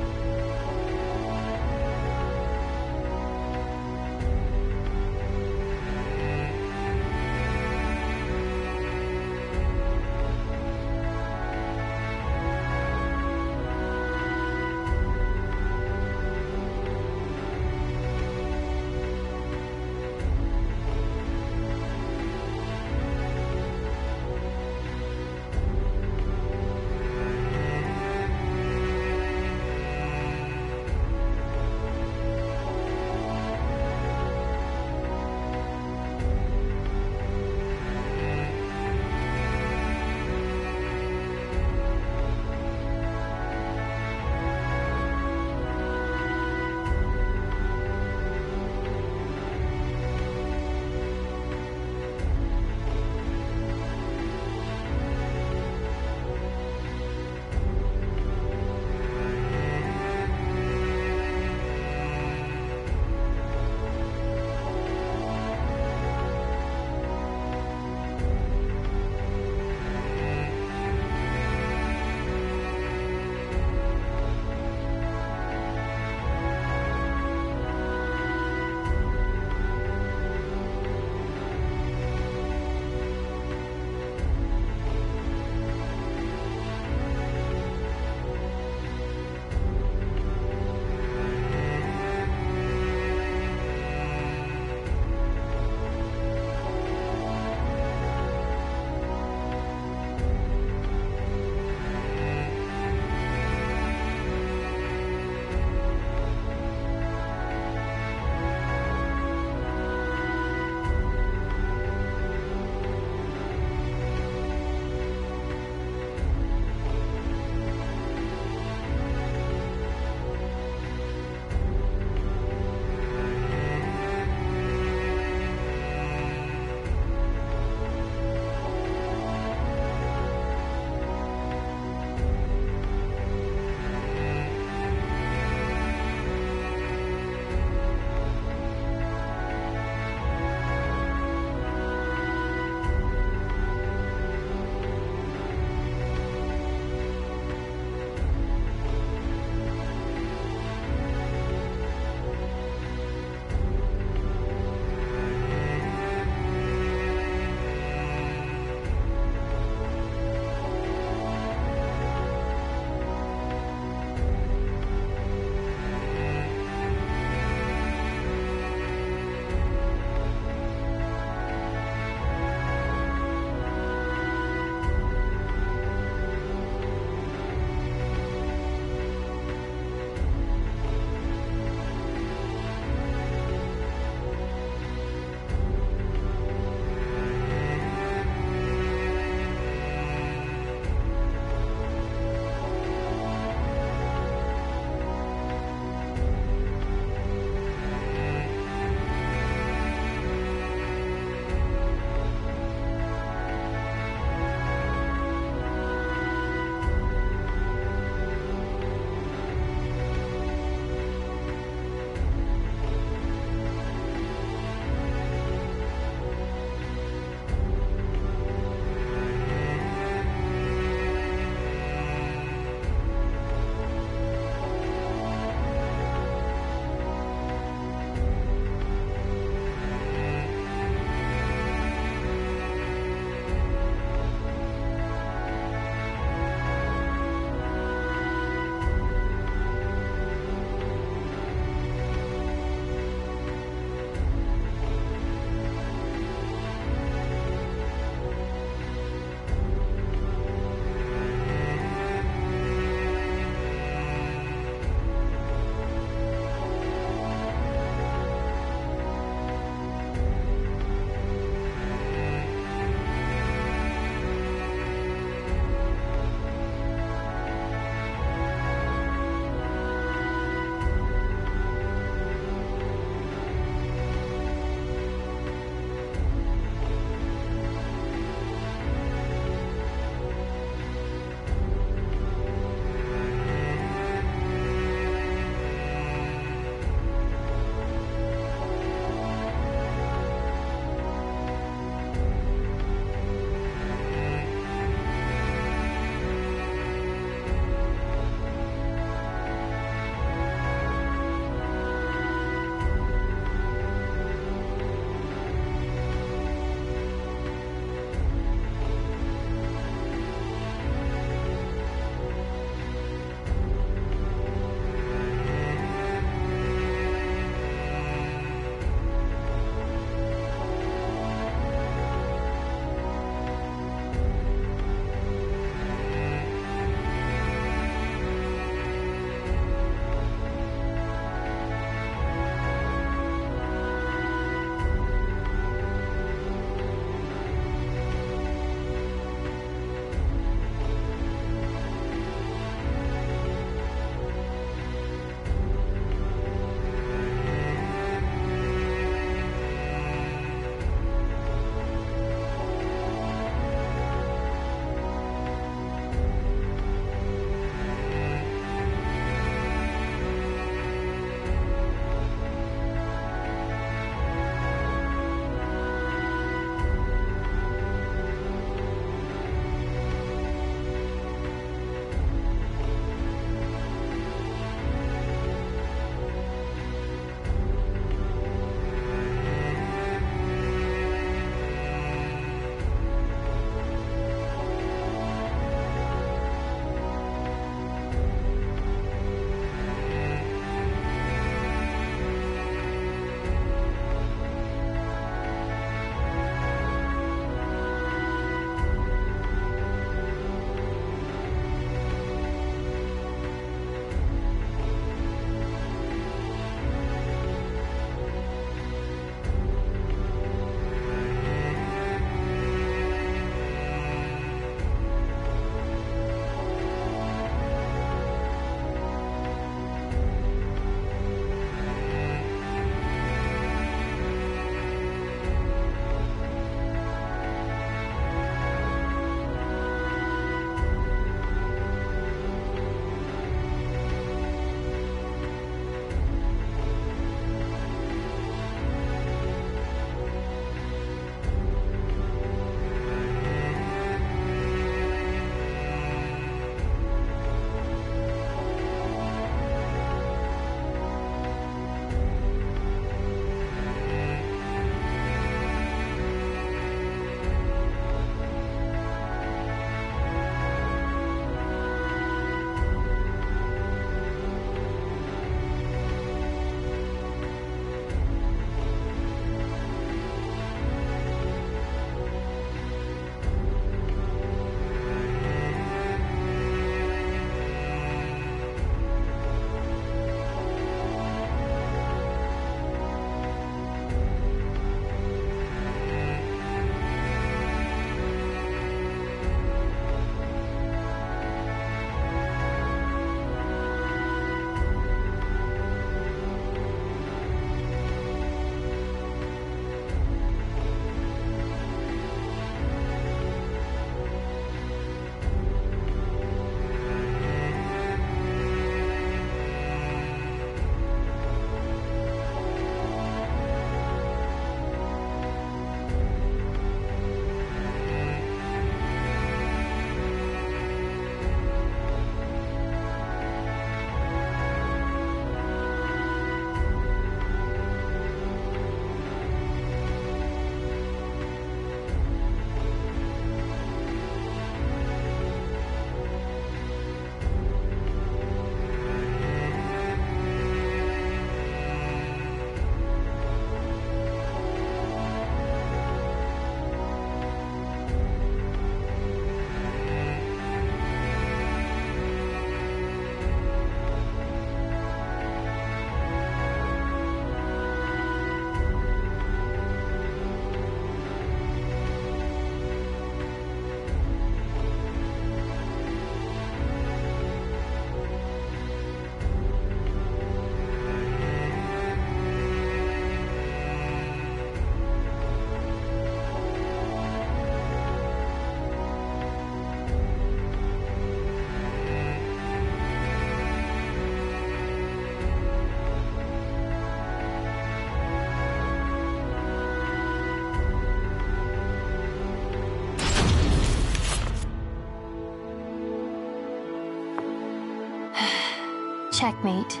Checkmate.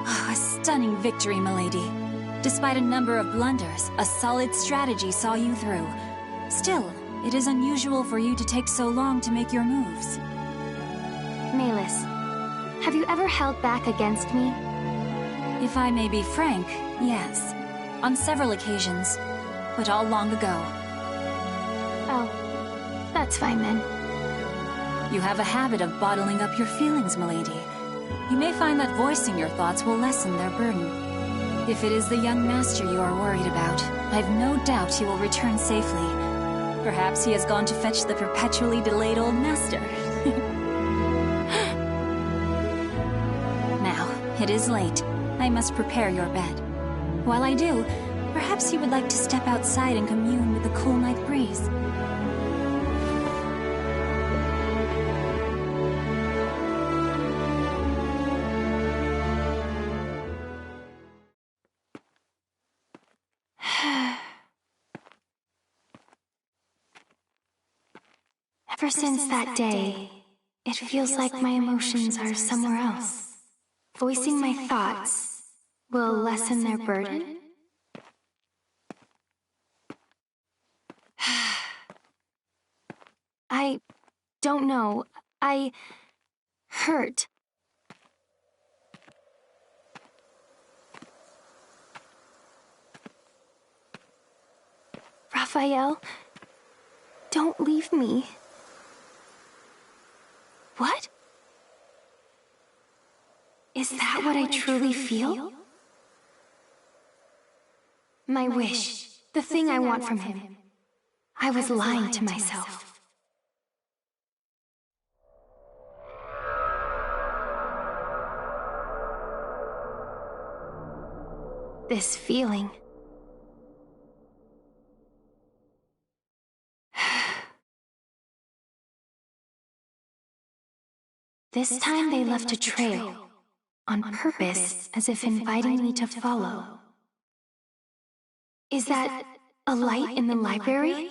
A stunning victory, milady. Despite a number of blunders, a solid strategy saw you through. Still, it is unusual for you to take so long to make your moves. Malus, have you ever held back against me? If I may be frank, yes. On several occasions, but all long ago. Oh, that's fine then. You have a habit of bottling up your feelings, milady. You may find that voicing your thoughts will lessen their burden. If it is the young master you are worried about, I've no doubt he will return safely. Perhaps he has gone to fetch the perpetually delayed old master. Now, it is late. I must prepare your bed. While I do, perhaps you would like to step outside and commune with the cool night breeze. Ever since that day, it feels like my emotions are somewhere else. Voicing my thoughts will lessen their burden? I don't know. I hurt. Raphael, don't leave me. What? Is that what I truly feel? My wish, the thing I want from him. I was lying to myself. This feeling. This time they left a trail, on purpose, as if inviting me to follow. Is that a light in the library?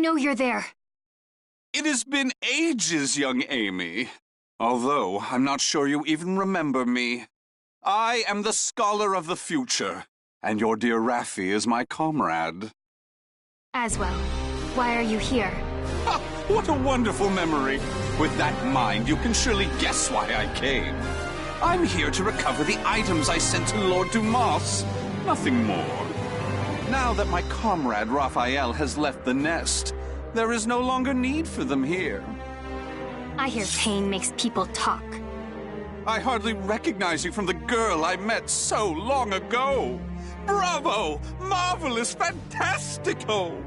know you're there. It has been ages, young Amy. Although, I'm not sure you even remember me. I am the Scholar of the Future, and your dear Raffi is my comrade. Aswell, why are you here? Ha! What a wonderful memory! With that mind, you can surely guess why I came. I'm here to recover the items I sent to Lord Dumas. Nothing more. Now that my comrade Raphael has left the nest, there is no longer need for them here. I hear pain makes people talk. I hardly recognize you from the girl I met so long ago. Bravo! Marvelous! Fantastico!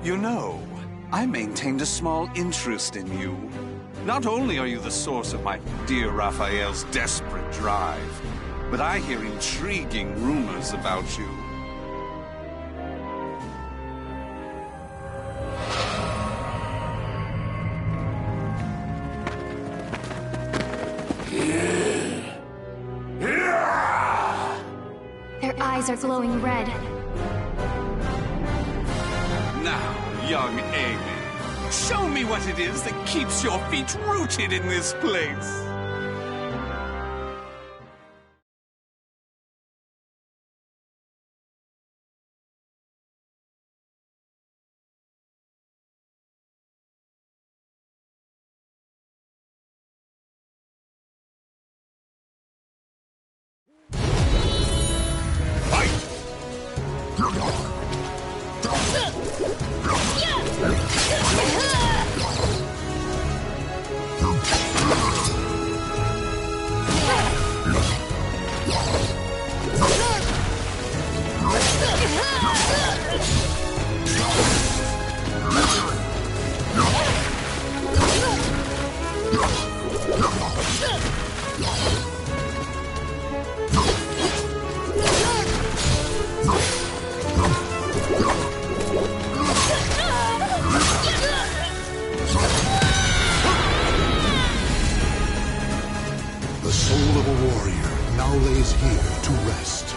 You know, I maintained a small interest in you. Not only are you the source of my dear Raphael's desperate drive, but I hear intriguing rumors about you. Their eyes are glowing red. Now, young Amy, show me what it is that keeps your feet rooted in this place. The soul of a warrior now lays here to rest.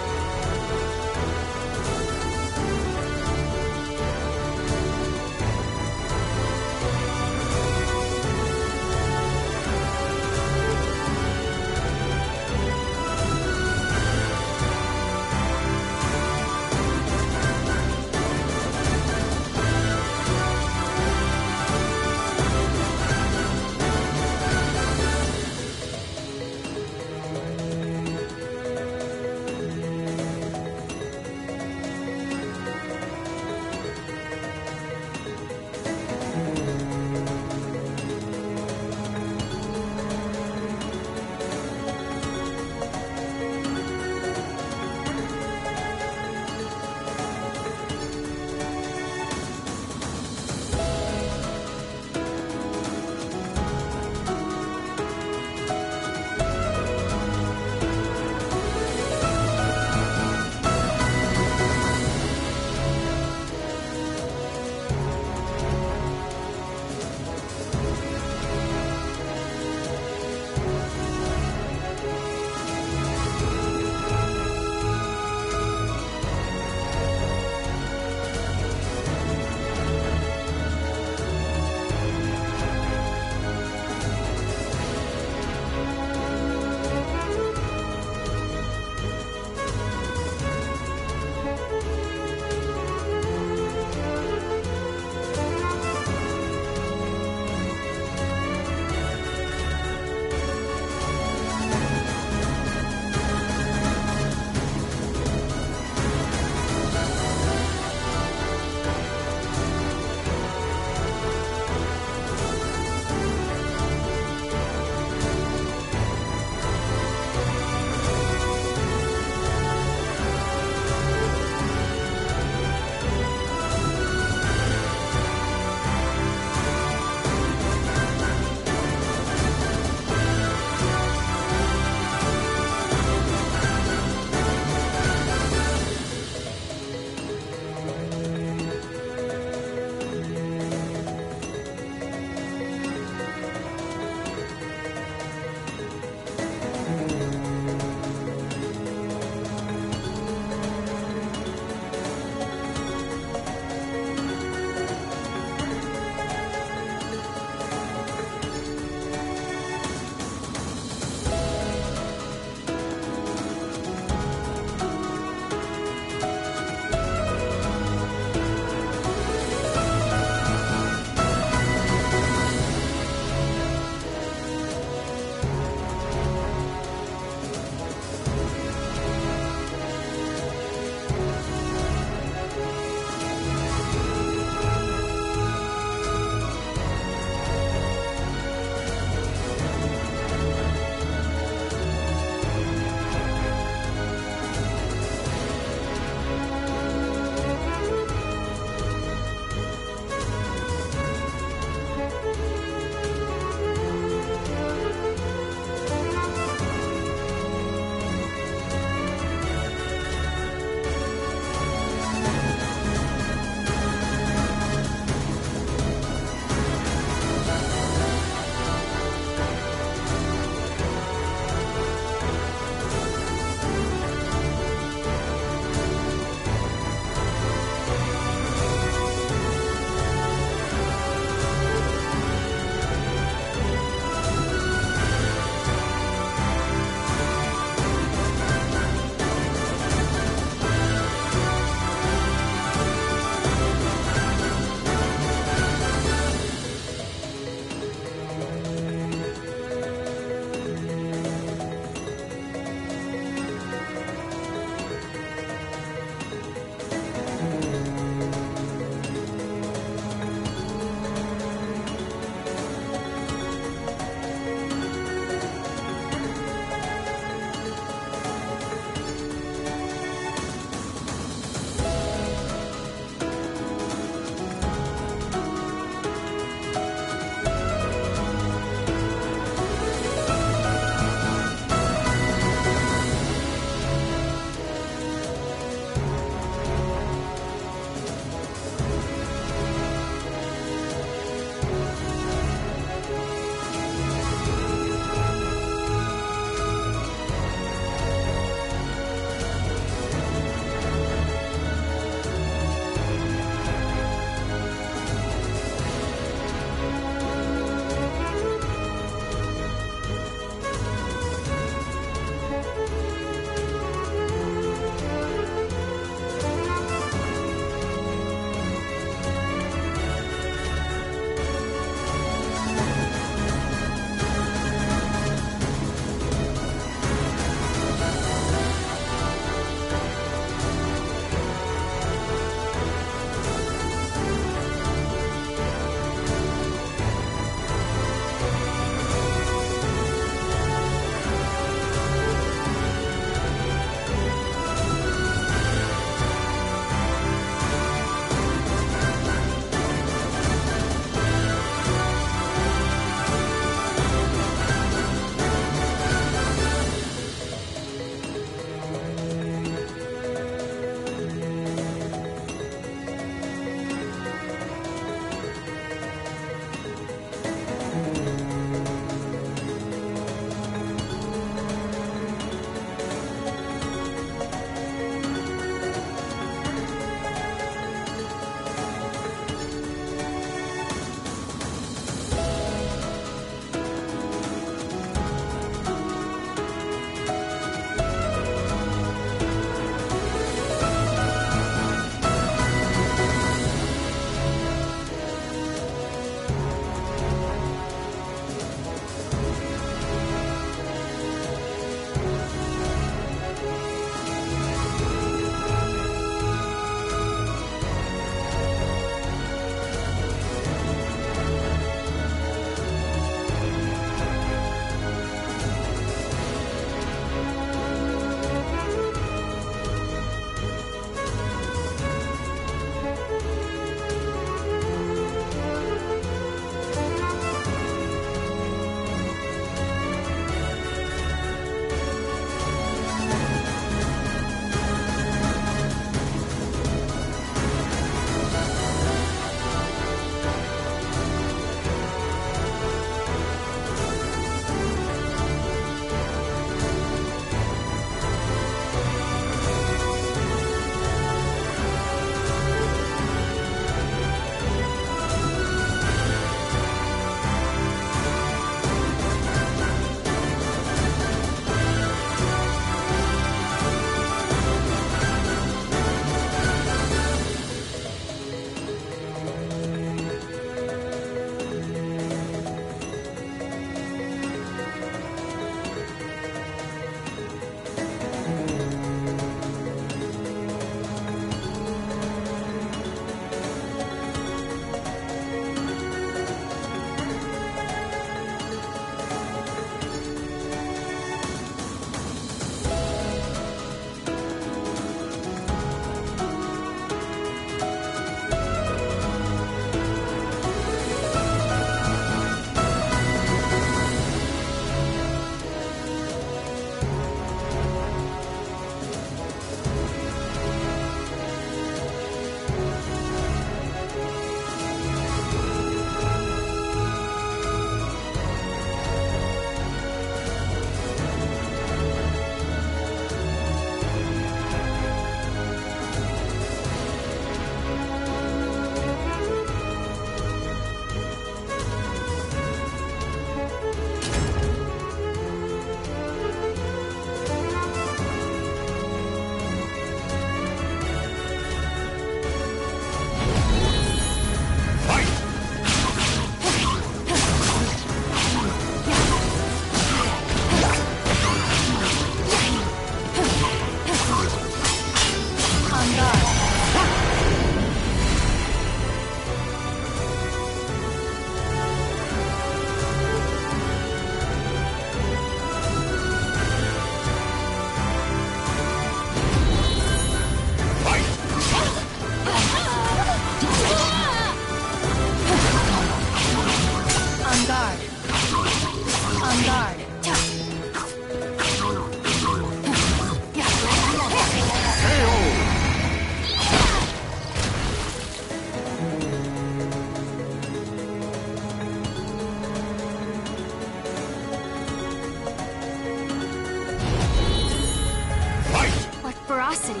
ferocity.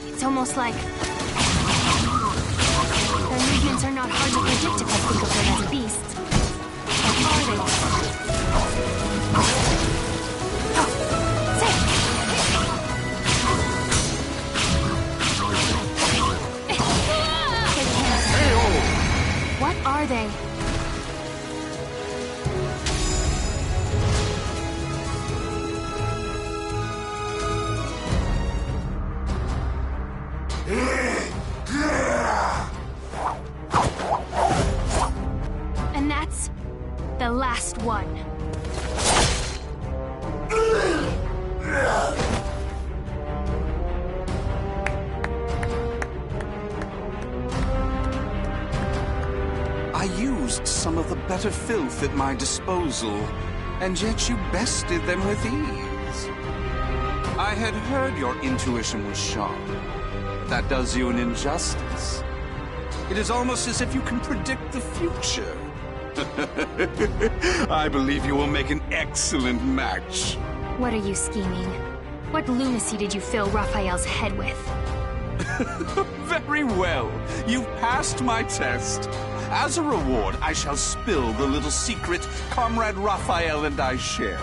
It's almost like... Their movements are not hard to predict if I think of them as beasts. But are they? Oh, say! They can't. What are they? And that's the last one. I used some of the better filth at my disposal, and yet you bested them with ease. I had heard your intuition was sharp. That does you an injustice. It is almost as if you can predict the future. I believe you will make an excellent match. What are you scheming? What lunacy did you fill Raphael's head with? Very well. You've passed my test. As a reward, I shall spill the little secret Comrade Raphael and I share.